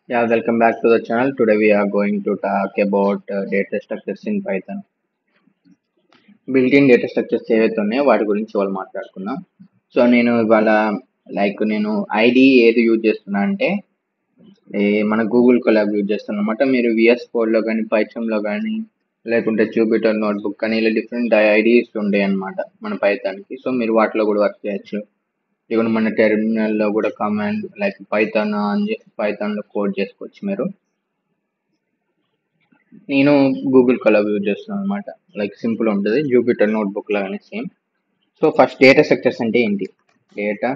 Yeah, welcome back to the channel. Today we are going to talk about data structures in Python. Built-in data structures ఏవైతే ఉన్నాయో వాటి గురించి వాళ్ళు మాట్లాడుకుందాం. So నేను ఇవాళ నేను ఐడి ఏది యూజ్ చేస్తున్నా అంటే మన గూగుల్ కొలాబ్ యూజ్ చేస్తాను అనమాట. మీరు విఎస్ కోడ్లో కానీ పైథాన్లో కానీ లేకుంటే జూపిటర్ నోట్బుక్ కానీ ఇలా డిఫరెంట్ ఐడీస్ ఉంటాయి అనమాట మన పైథాన్కి. సో మీరు వాటిలో కూడా వర్క్ చేయొచ్చు. ఈవెన్ మన టెర్మినల్లో కూడా కమాండ్ లైక్ పైథాన్ అని చెప్పి పైథాన్లో కోడ్ చేసుకోవచ్చు మీరు. నేను గూగుల్ కొలాబ్ యూజ్ చేస్తున్నాను అనమాట. లైక్ సింపుల్ ఉంటుంది, జూపిటర్ నోట్బుక్ లాగానే same. So first data structures అంటే ఏంటి? డేటా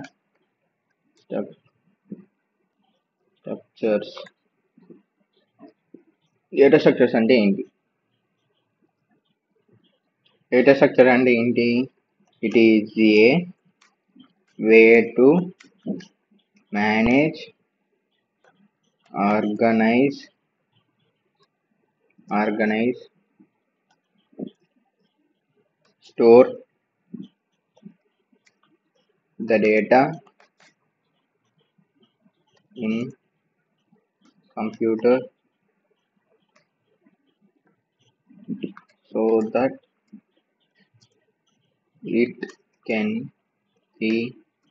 స్ట్రక్చర్స్ డేటా స్ట్రక్చర్స్ అంటే ఏంటి? డేటా స్ట్రక్చర్ అంటే ఏంటి? It is a way to manage, organise, store the data in computer so that it can be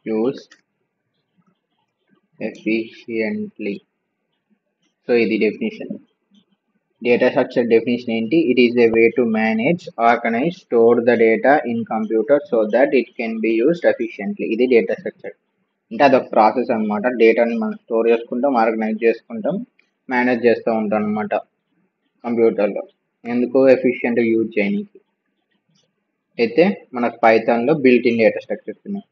used efficiently. So ఇది definition. Data structure definition ఏంటి? It is a way to manage, organise, store the data in computer so that it can be used efficiently. ఇది data structure అంటే అదొక process అనమాట. డేటాని మనం store చేసుకుంటాం, organise చేసుకుంటాం, మేనేజ్ చేస్తూ ఉంటాం అనమాట కంప్యూటర్లో. ఎందుకు? ఎఫిషియెంట్గా యూజ్ చేయడానికి. అయితే మనకు పైథాన్లో బిల్ట్ ఇన్ డేటా స్ట్రక్చర్స్ ఉన్నాయి.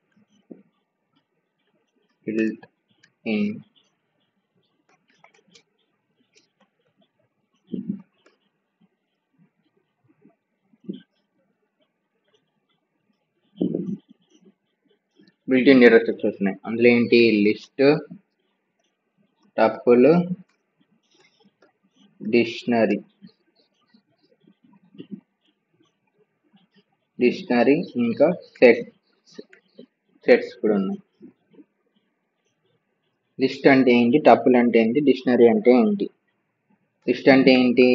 బిల్ట్ ఇన్ డేటా స్ట్రక్చర్స్ ఉన్నాయి. అందులో ఏంటి? లిస్ట్, టపుల్, డిక్షనరీ ఇంకా సెట్స్ కూడా ఉన్నాయి. లిస్ట్ అంటే ఏంటి? టపుల్ అంటే ఏంటి? డిక్షనరీ అంటే ఏంటి? లిస్ట్ అంటే ఏంటి?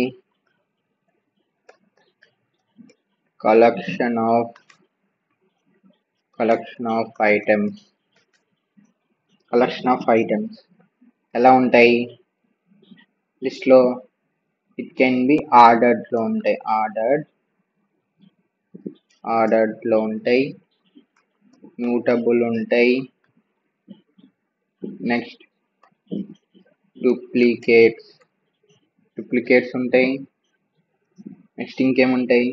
కలెక్షన్ ఆఫ్ ఐటమ్స్ ఎలా ఉంటాయి లిస్ట్ లో? ఇట్ కెన్ బి ఆర్డర్డ్ లో ఉంటాయి, మ్యూటబుల్ ఉంటాయి, నెక్స్ట్ డూప్లికేట్స్ ఉంటాయి, నెక్స్ట్ ఇంకేముంటాయి?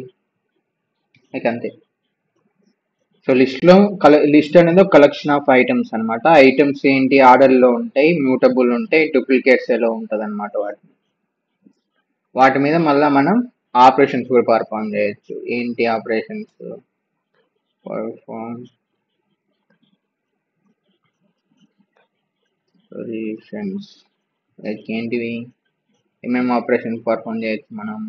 అంతే. సో లిస్ట్ అనేది ఒక కలెక్షన్ ఆఫ్ ఐటమ్స్ అనమాట. ఐటమ్స్ ఏంటి? ఆర్డర్ లో ఉంటాయి, మ్యూటబుల్ ఉంటాయి, డూప్లికేట్స్ ఎలా ఉంటుంది అనమాట. వాటి మీద మళ్ళీ మనం ఆపరేషన్స్ కూడా పర్ఫామ్ చేయొచ్చు. ఏంటి ఆపరేషన్స్? లైక్ ఏంటివి? ఏమేమి ఆపరేషన్స్ పర్ఫామ్ చేయొచ్చు మనం?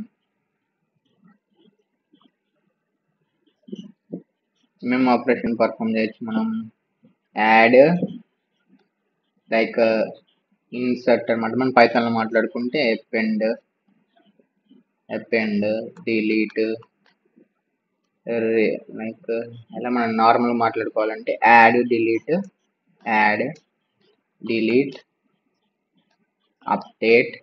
యాడ్, లైక్ ఇన్సర్ట్ అనమాట. మనం పైథాన్ లో మాట్లాడుకుంటే అపెండ్, డిలీట్, లైక్ ఎలా మనం నార్మల్ మాట్లాడుకోవాలంటే యాడ్, డిలీట్, అప్డేట్,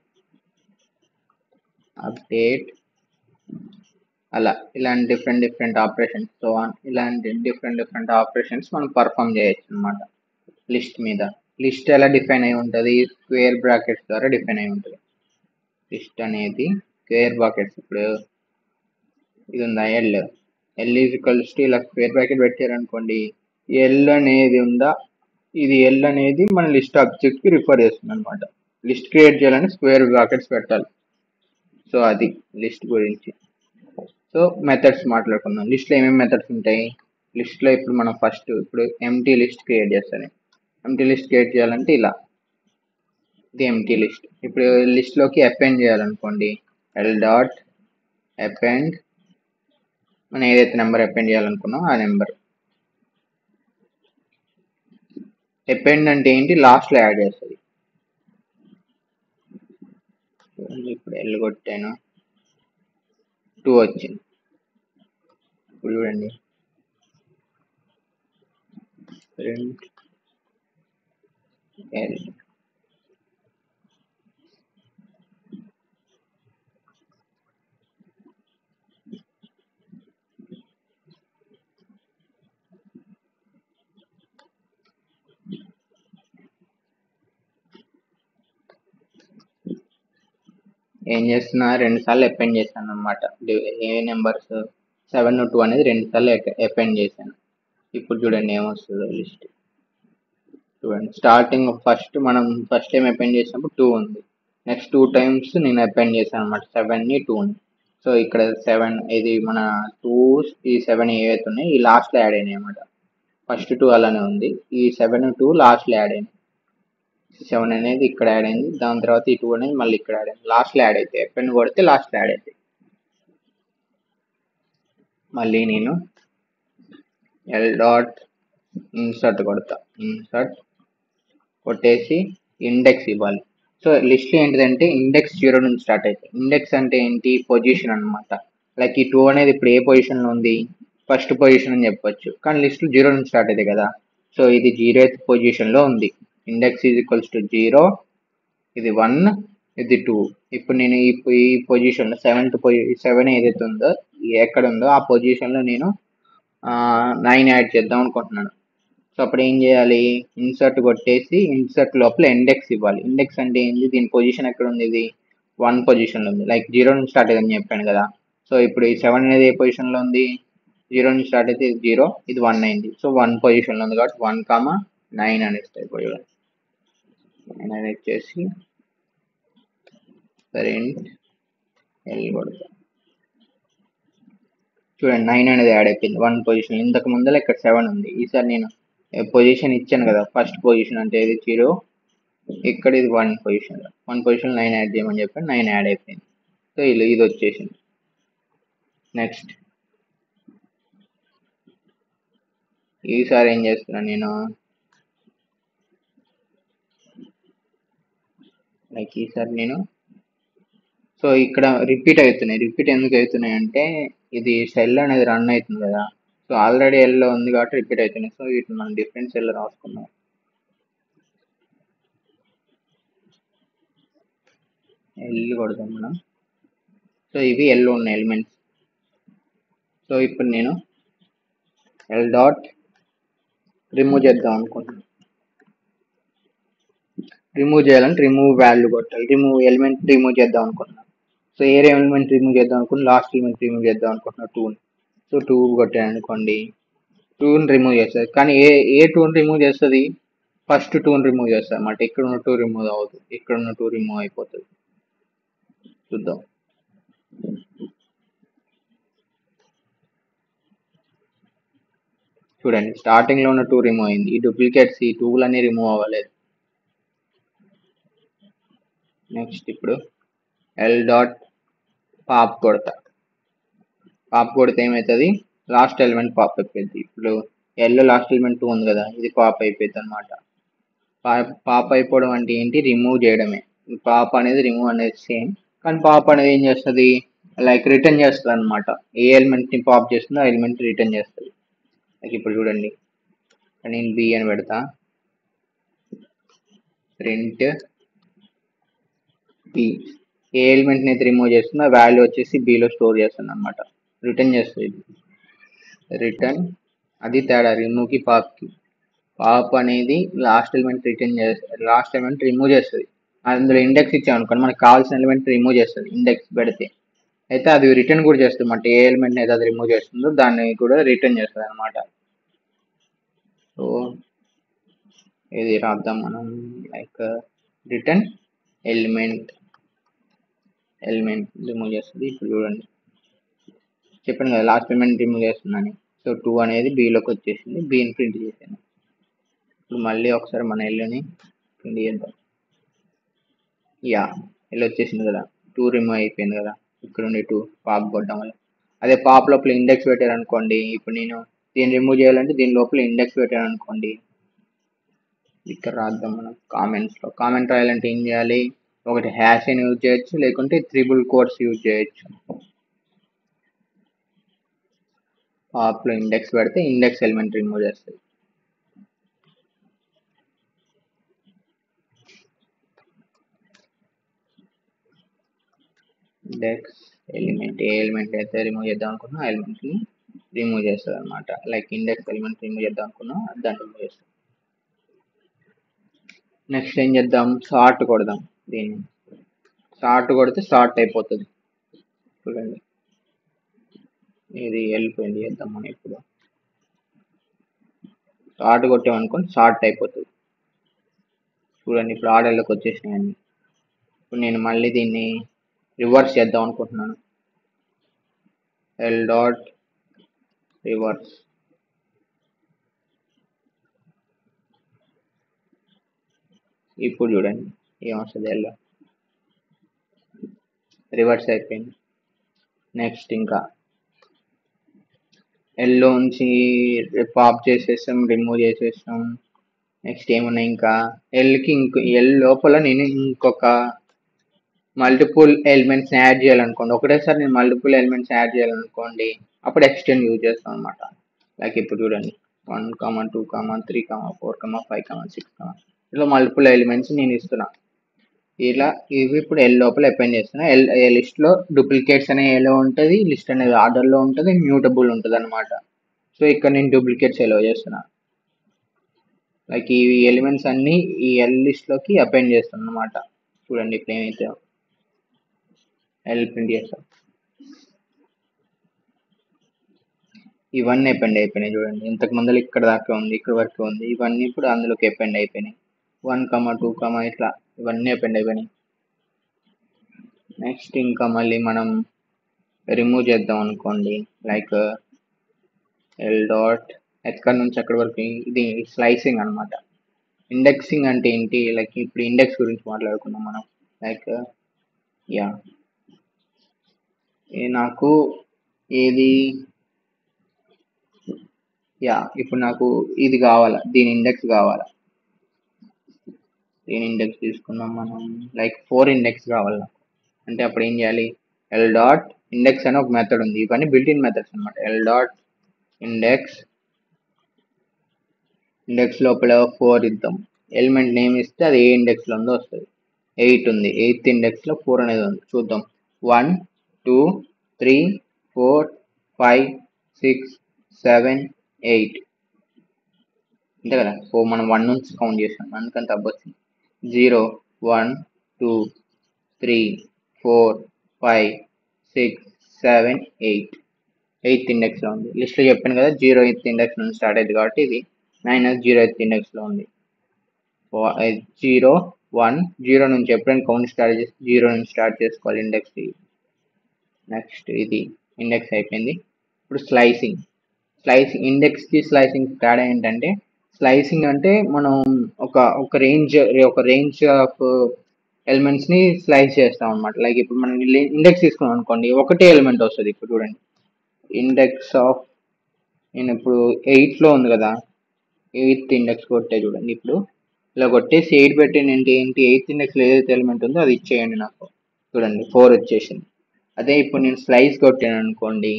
అలా ఇలాంటి డిఫరెంట్ ఆపరేషన్స్, సో ఇలాంటి డిఫరెంట్ ఆపరేషన్స్ మనం పర్ఫామ్ చేయొచ్చు అనమాట లిస్ట్ మీద. లిస్ట్ ఎలా డిఫైన్ అయి ఉంటుంది? స్క్వేర్ బ్రాకెట్స్ ద్వారా డిఫైన్ అయి ఉంటుంది లిస్ట్ అనేది. స్క్వేర్ బ్రాకెట్స్, ఇప్పుడు ఇది ఉందా ఎల్ ఈక్వల్స్ టు ఇలా స్క్వేర్ బ్రాకెట్ పెట్టారనుకోండి, ఎల్ అనేది ఉందా, ఇది ఎల్ అనేది మన లిస్ట్ ఆబ్జెక్ట్ కి రిఫర్ చేస్తుంది అనమాట. లిస్ట్ క్రియేట్ చేయాలని స్క్వేర్ బ్రాకెట్స్ పెట్టాలి. సో అది లిస్ట్ గురించి. సో మెథడ్స్ మాట్లాడుకుందాం. లిస్ట్లో ఏమేమి మెథడ్స్ ఉంటాయి? లిస్ట్లో ఇప్పుడు మనం ఇప్పుడు ఎంటీ లిస్ట్ క్రియేట్ చేస్తాను. ఎంటీ లిస్ట్ క్రియేట్ చేయాలంటే ఇలా, ఇది ఎంటీ లిస్ట్. ఇప్పుడు లిస్ట్లోకి అపెండ్ చేయాలనుకోండి, ఎల్ డాట్ అపెండ్, మనం ఏదైతే నెంబర్ అపెండ్ చేయాలనుకున్నాం ఆ నెంబర్. అపెండ్ అంటే ఏంటి? లాస్ట్లో యాడ్ చేస్తుంది. ఇప్పుడు ఎల్ కొట్టాను 2 వచ్చింది. ఇప్పుడు చూడండి ప్రింట్ ఎల్ ఏం చేస్తున్నా 2 సార్లు అపెండ్ చేశాను అనమాట. ఏ నెంబర్స్ 7 2 అనేది 2 సార్లు అపెండ్ చేశాను. ఇప్పుడు చూడండి ఏమొస్తుందో లిస్ట్. చూడండి స్టార్టింగ్ ఫస్ట్ టైం అపెండ్ చేసినప్పుడు 2 ఉంది. నెక్స్ట్ 2 టైమ్స్ నేను అపెండ్ చేశాను అనమాట 7ని 2ని. సో ఇక్కడ 7 ఇది మన 2 ఈ 7 ఏవైతే ఉన్నాయి ఈ లాస్ట్లో యాడ్ అయినాయి అనమాట. ఫస్ట్ 2 అలానే ఉంది, ఈ 7 2 లాస్ట్లో యాడ్ అయింది. 7 అనేది ఇక్కడ యాడ్ అయింది, దాని తర్వాత ఈ 2 అనేది మళ్ళీ ఇక్కడ యాడ్ అయింది. లాస్ట్లో యాడ్ అయితే పెన్ కొడితే లాస్ట్లో యాడ్ అవుతాయి. మళ్ళీ నేను ఎల్ డాట్ ఇన్సర్ట్ కొడతా. ఇన్సర్ట్ కొట్టేసి ఇండెక్స్ ఇవ్వాలి. సో లిస్ట్ ఏంటిదంటే ఇండెక్స్ 0 నుంచి స్టార్ట్ అవుతాయి. ఇండెక్స్ అంటే ఏంటి? పొజిషన్ అనమాట. లైక్ ఈ 2 అనేది ఇప్పుడు ఏ పొజిషన్లో ఉంది? ఫస్ట్ పొజిషన్ అని చెప్పొచ్చు, కానీ లిస్ట్ 0 నుంచి స్టార్ట్ అవుతాయి కదా. సో ఇది 0th పొజిషన్లో ఉంది. ఇండెక్స్ ఈజ్ ఈక్వల్స్ టు 0, ఇది 1, ఇది 2. ఇప్పుడు నేను ఈ పొజిషన్లో 7 ఏదైతే ఉందో ఎక్కడ ఉందో ఆ పొజిషన్లో నేను 9 యాడ్ చేద్దాం అనుకుంటున్నాను. సో అప్పుడు ఏం చేయాలి? ఇన్సర్ట్ కొట్టేసి ఇన్సర్ట్ లోపల ఇండెక్స్ ఇవ్వాలి. ఇండెక్స్ అంటే ఏంటి? దీని పొజిషన్ ఎక్కడ ఉంది? ఇది 1 పొజిషన్లో ఉంది. లైక్ 0 నుంచి స్టార్ట్ అయ్యిందని చెప్పాను కదా. సో ఇప్పుడు ఈ 7 అనేది ఏ పొజిషన్లో ఉంది? 0 నుంచి స్టార్ట్ అయితే ఇది 0, ఇది 1 అయింది. సో 1 పొజిషన్లో ఉంది కాబట్టి 1, 9 అని ఇస్తాయి. ఇప్పుడు 9 అని ఇచ్చేసి ప్రింట్ ఎల్ కొడతా. చూడండి 9 అనేది యాడ్ అయిపోయింది 1 పొజిషన్. ఇంతకు ముందర ఇక్కడ 7 ఉంది. ఈసారి నేను పొజిషన్ ఇచ్చాను కదా, ఫస్ట్ పొజిషన్ అంటే ఇది 0, ఇక్కడ ఇది 1 పొజిషన్. 1 పొజిషన్ 9 యాడ్ చేయమని చెప్పాను, 9 యాడ్ అయిపోయింది. సో ఇది వచ్చేసింది. నెక్స్ట్ ఈసారి ఏం చేస్తున్నాను నేను? లైక్ ఈసారి నేను సో ఇక్కడ రిపీట్ అవుతున్నాయి. రిపీట్ ఎందుకు అవుతున్నాయి అంటే ఇది సెల్ అనేది రన్ అవుతుంది కదా. సో ఆల్రెడీ ఎల్లో ఉంది కాబట్టి రిపీట్ అవుతున్నాయి. సో వీటిని మనం డిఫరెంట్ సెల్ రాసుకున్నాం. ఎల్ కొడదాం మనం. సో ఇవి ఎల్లో ఉన్న ఎలిమెంట్స్. సో ఇప్పుడు నేను ఎల్ డాట్ రిమూవ్ చేద్దాం అనుకుంటున్నాను. రిమూవ్ చేయాలంటే రిమూవ్ వాల్యూ కొట్టాలి. రిమూవ్ ఎలిమెంట్ రిమూవ్ చేద్దాం అనుకుంటున్నాను. సో ఏ ఎలిమెంట్ రిమూవ్ చేద్దాం అనుకున్నాను? లాస్ట్ ఎలిమెంట్ రిమూవ్ చేద్దాం అనుకుంటున్నాను 2ని. సో 2 కొట్టాను అనుకోండి, 2ని రిమూవ్ చేస్తుంది. కానీ ఏ 2ని రిమూవ్ చేస్తుంది? ఫస్ట్ 2ని రిమూవ్ చేస్తుంది అన్నమాట. ఇక్కడ ఉన్న 2 రిమూవ్ అవుతుంది, ఇక్కడ ఉన్న 2 రిమూవ్ అయిపోతుంది. చూద్దాం. చూడండి స్టార్టింగ్ లో ఉన్న 2 రిమూవ్ అయింది. ఈ డూప్లికేట్స్ ఈ 2లన్నీ రిమూవ్ అవ్వలేదు. నెక్స్ట్ ఇప్పుడు ఎల్ డాట్ పాప్ కొడతా. పాప్ కొడితే ఏమవుతుంది? లాస్ట్ ఎలిమెంట్ పాప్ అయిపోయింది. ఇప్పుడు ఎల్ లాస్ట్ ఎలిమెంట్ 2 ఉంది కదా, ఇది పాప్ అయిపోయింది అనమాట. పాప్ అయిపోవడం అంటే ఏంటి? రిమూవ్ చేయడమే. పాప్ అనేది రిమూవ్ అనేది సేమ్, కానీ పాప్ అనేది ఏం చేస్తుంది? లైక్ రిటర్న్ చేస్తుంది అనమాట. ఏ ఎలిమెంట్ ని పాప్ చేస్తుందో ఆ ఎలిమెంట్ రిటర్న్ చేస్తుంది. లైక్ ఇప్పుడు చూడండి, నేను బి అని పెడతా. Print B. ఏ ఎలిమెంట్ అయితే రిమూవ్ చేస్తుందో ఆ వాల్యూ వచ్చేసి బిలో స్టోర్ చేస్తుంది అనమాట. రిటర్న్ చేస్తుంది. రిటర్న్ అది తేడా రిమూవ్ కి పాప్ కి. పాప్ అనేది last element last element remove చేస్తుంది. అందులో ఇండెక్స్ ఇచ్చాం అనుకోండి, మనకు కావాల్సిన ఎలిమెంట్ రిమూవ్ చేస్తుంది ఇండెక్స్ పెడితే. అయితే అది రిటర్న్ కూడా చేస్తుంది అంటే ఏ ఎలిమెంట్ అయితే అది రిమూవ్ చేస్తుందో దాన్ని కూడా రిటర్న్ చేస్తుంది అనమాట. సో ఇది రాద్దాం మనం. లైక్ రిటర్న్ ఎలిమెంట్ రిమూవ్ చేస్తుంది. ఇప్పుడు చూడండి, చెప్పాను కదా లాస్ట్ ఎలిమెంట్ రిమూవ్ చేస్తుందని. సో 2 అనేది బిలోకి వచ్చేసింది, బిని ప్రింట్ చేసాను. ఇప్పుడు మళ్ళీ ఒకసారి మన ఎల్లుని ప్రింట్ చేద్దాం. యా, ఎల్ వచ్చేసింది కదా, 2 రిమూవ్ అయిపోయింది కదా. ఇక్కడ ఉండి 2 పాప్ కొట్టడం వల్ల. అదే పాప్ లోపల ఇండెక్స్ పెట్టారు అనుకోండి, ఇప్పుడు నేను దీన్ని రిమూవ్ చేయాలంటే దీని లోపల ఇండెక్స్ పెట్టాను అనుకోండి. ఇక్కడ రాద్దాం మనం కామెంట్స్లో. కామెంట్ రాయాలంటే ఏం చేయాలి? ఒకటి హ్యాష్ అని యూజ్ చేయొచ్చు, లేకుంటే త్రిబుల్ కోడ్స్ యూజ్ చేయొచ్చు. పాప్లో ఇండెక్స్ పెడితే ఇండెక్స్ ఎలిమెంట్ రిమూవ్ చేస్తుంది. ఇండెక్స్ ఎలిమెంట్ ఏ ఎలిమెంట్ అయితే రిమూవ్ చేద్దాం అనుకున్నా ఆ ఎలిమెంట్ని రిమూవ్ చేస్తుంది అనమాట. లైక్ ఇండెక్స్ ఎలిమెంట్ రిమూవ్ చేద్దాం అనుకున్నా దాన్ని రిమూవ్ చేస్తుంది. నెక్స్ట్ ఏం చేద్దాం, సార్ట్ కొడదాం. దీన్ని సార్ట్ కొడితే సార్ట్ అయిపోతుంది. చూడండి ఇది వెళ్ళిపోయింది, చేద్దాం మనం. ఇప్పుడు సార్ట్ కొట్టామనుకోండి సార్ట్ అయిపోతుంది. చూడండి ఇప్పుడు ఆర్డర్లోకి వచ్చేసినాయండి. ఇప్పుడు నేను మళ్ళీ దీన్ని రివర్స్ చేద్దాం అనుకుంటున్నాను. L dot reverse. ఇప్పుడు చూడండి ఏమొస్తుంది, ఎల్లో రివర్స్ అయిపోయింది. నెక్స్ట్ ఇంకా ఎల్లో నుంచి పాప్ చేసేసాం, రిమూవ్ చేసేసాం. నెక్స్ట్ ఏమున్నాయి ఇంకా, ఎల్కి ఎల్ లోపల నేను ఇంకొక మల్టిపుల్ ఎలిమెంట్స్ యాడ్ చేయాలనుకోండి, ఒకటేసారి నేను మల్టిపుల్ ఎలిమెంట్స్ యాడ్ చేయాలనుకోండి, అప్పుడు ఎక్స్టెండ్ యూజ్ చేస్తాం అనమాట. లైక్ ఇప్పుడు చూడండి 1, 2, 3, 4, 5, 6 ఇలా మల్టిపుల్ ఎలిమెంట్స్ నేను ఇస్తున్నా. ఇలా ఇవి ఇప్పుడు ఎల్ లోపల అపెండ్ చేస్తున్నా. లిస్ట్ లో డూప్లికేట్స్ అనే ఎలో ఉంటుంది, లిస్ట్ అనేది ఆర్డర్ లో ఉంటుంది, మ్యూటబుల్ ఉంటుంది అనమాట. సో ఇక్కడ నేను డూప్లికేట్స్ ఎలో చేస్తున్నా. లైక్ ఈ ఎలిమెంట్స్ అన్ని ఈ ఎల్ లిస్ట్ లోకి అపెండ్ చేస్తాను అనమాట. చూడండి ఇప్పుడు ఏమైతే ఎల్ ప్రింట్ చేస్తాం, ఇవన్నీ అపెండ్ అయిపోయినాయి. చూడండి ఇంతకు ముందర ఇక్కడ దాకా ఉంది, ఇక్కడ వరకు ఉంది, ఇవన్నీ ఇప్పుడు అందులోకి అపెండ్ అయిపోయినాయి. 1, 2 ఇట్లా ఇవన్నీ అపెండ్ అయిపోయినాయి. నెక్స్ట్ ఇంకా మళ్ళీ మనం రిమూవ్ చేద్దాం అనుకోండి, లైక్ ఎల్ డాట్ ఎక్కడి నుంచి అక్కడి వరకు. ఇది స్లైసింగ్ అనమాట. ఇండెక్సింగ్ అంటే ఏంటి, లైక్ ఇప్పుడు ఇండెక్స్ గురించి మాట్లాడుకున్నాం మనం. లైక్ యా నాకు ఏది ఇప్పుడు నాకు ఇది కావాలా, దీని ఇండెక్స్ కావాలా. దీని ఇండెక్స్ తీసుకున్నాం మనం, లైక్ 4 ఇండెక్స్ కావాలి నాకు. అంటే అప్పుడు ఏం చేయాలి, ఎల్ డాట్ ఇండెక్స్ అని ఒక మెథడ్ ఉంది. ఇవన్నీ బిల్ట్ ఇన్ మెథడ్స్ అనమాట. ఎల్ డాట్ ఇండెక్స్ లోపల 4 ఇద్దాం. ఎలిమెంట్ నేమ్ ఇస్తే అది ఏ ఇండెక్స్ లో ఉందో వస్తుంది. 8 ఉంది, 8th ఇండెక్స్ లో 4 అనేది ఉంది. చూద్దాం 1, 2, 3, 4, 5, 6, 7, 8 అంతే కదా. సో మనం 1 నుంచి కౌంట్ చేసాం, అందుకని తప్పొచ్చింది. 0, 1, 2, 3, 4, 5, 6, 7, 8 8th ఇండెక్స్ లో ఉంది. లిస్ట్ లో చెప్పాను కదా 0th ఇండెక్స్ నుంచి స్టార్ట్ అయింది కాబట్టి ఇది -0th ఇండెక్స్ లో ఉంది. 0, 1, 0 నుంచి ఎప్పుడైనా కౌంట్ స్టార్ట్ చేసి 0 నుంచి స్టార్ట్ చేసుకోవాలి ఇండెక్స్. నెక్స్ట్ ఇది ఇండెక్స్ అయిపోయింది. ఇప్పుడు స్లైసింగ్ ఇండెక్స్ కి స్లైసింగ్ తేడా ఏంటంటే, స్లైసింగ్ అంటే మనం ఒక రేంజ్ ఆఫ్ ఎలిమెంట్స్ ని స్లైస్ చేస్తాం అనమాట. లైక్ ఇప్పుడు మనం ఇండెక్స్ తీసుకున్నాం అనుకోండి, ఒకటే ఎలిమెంట్ వస్తుంది. ఇప్పుడు చూడండి ఇండెక్స్ ఆఫ్, నేను ఇప్పుడు 8 లో ఉంది కదా, 8th ఇండెక్స్ కొట్టే చూడండి. ఇప్పుడు ఇలా కొట్టేసి 8 పెట్టండి అంటే ఏంటి, 8th ఇండెక్స్ లో ఏదైతే ఎలిమెంట్ ఉందో అది ఇచ్చేయండి నాకు. చూడండి 4 వచ్చేసింది. అదే ఇప్పుడు నేను స్లైస్ కొట్టాను అనుకోండి,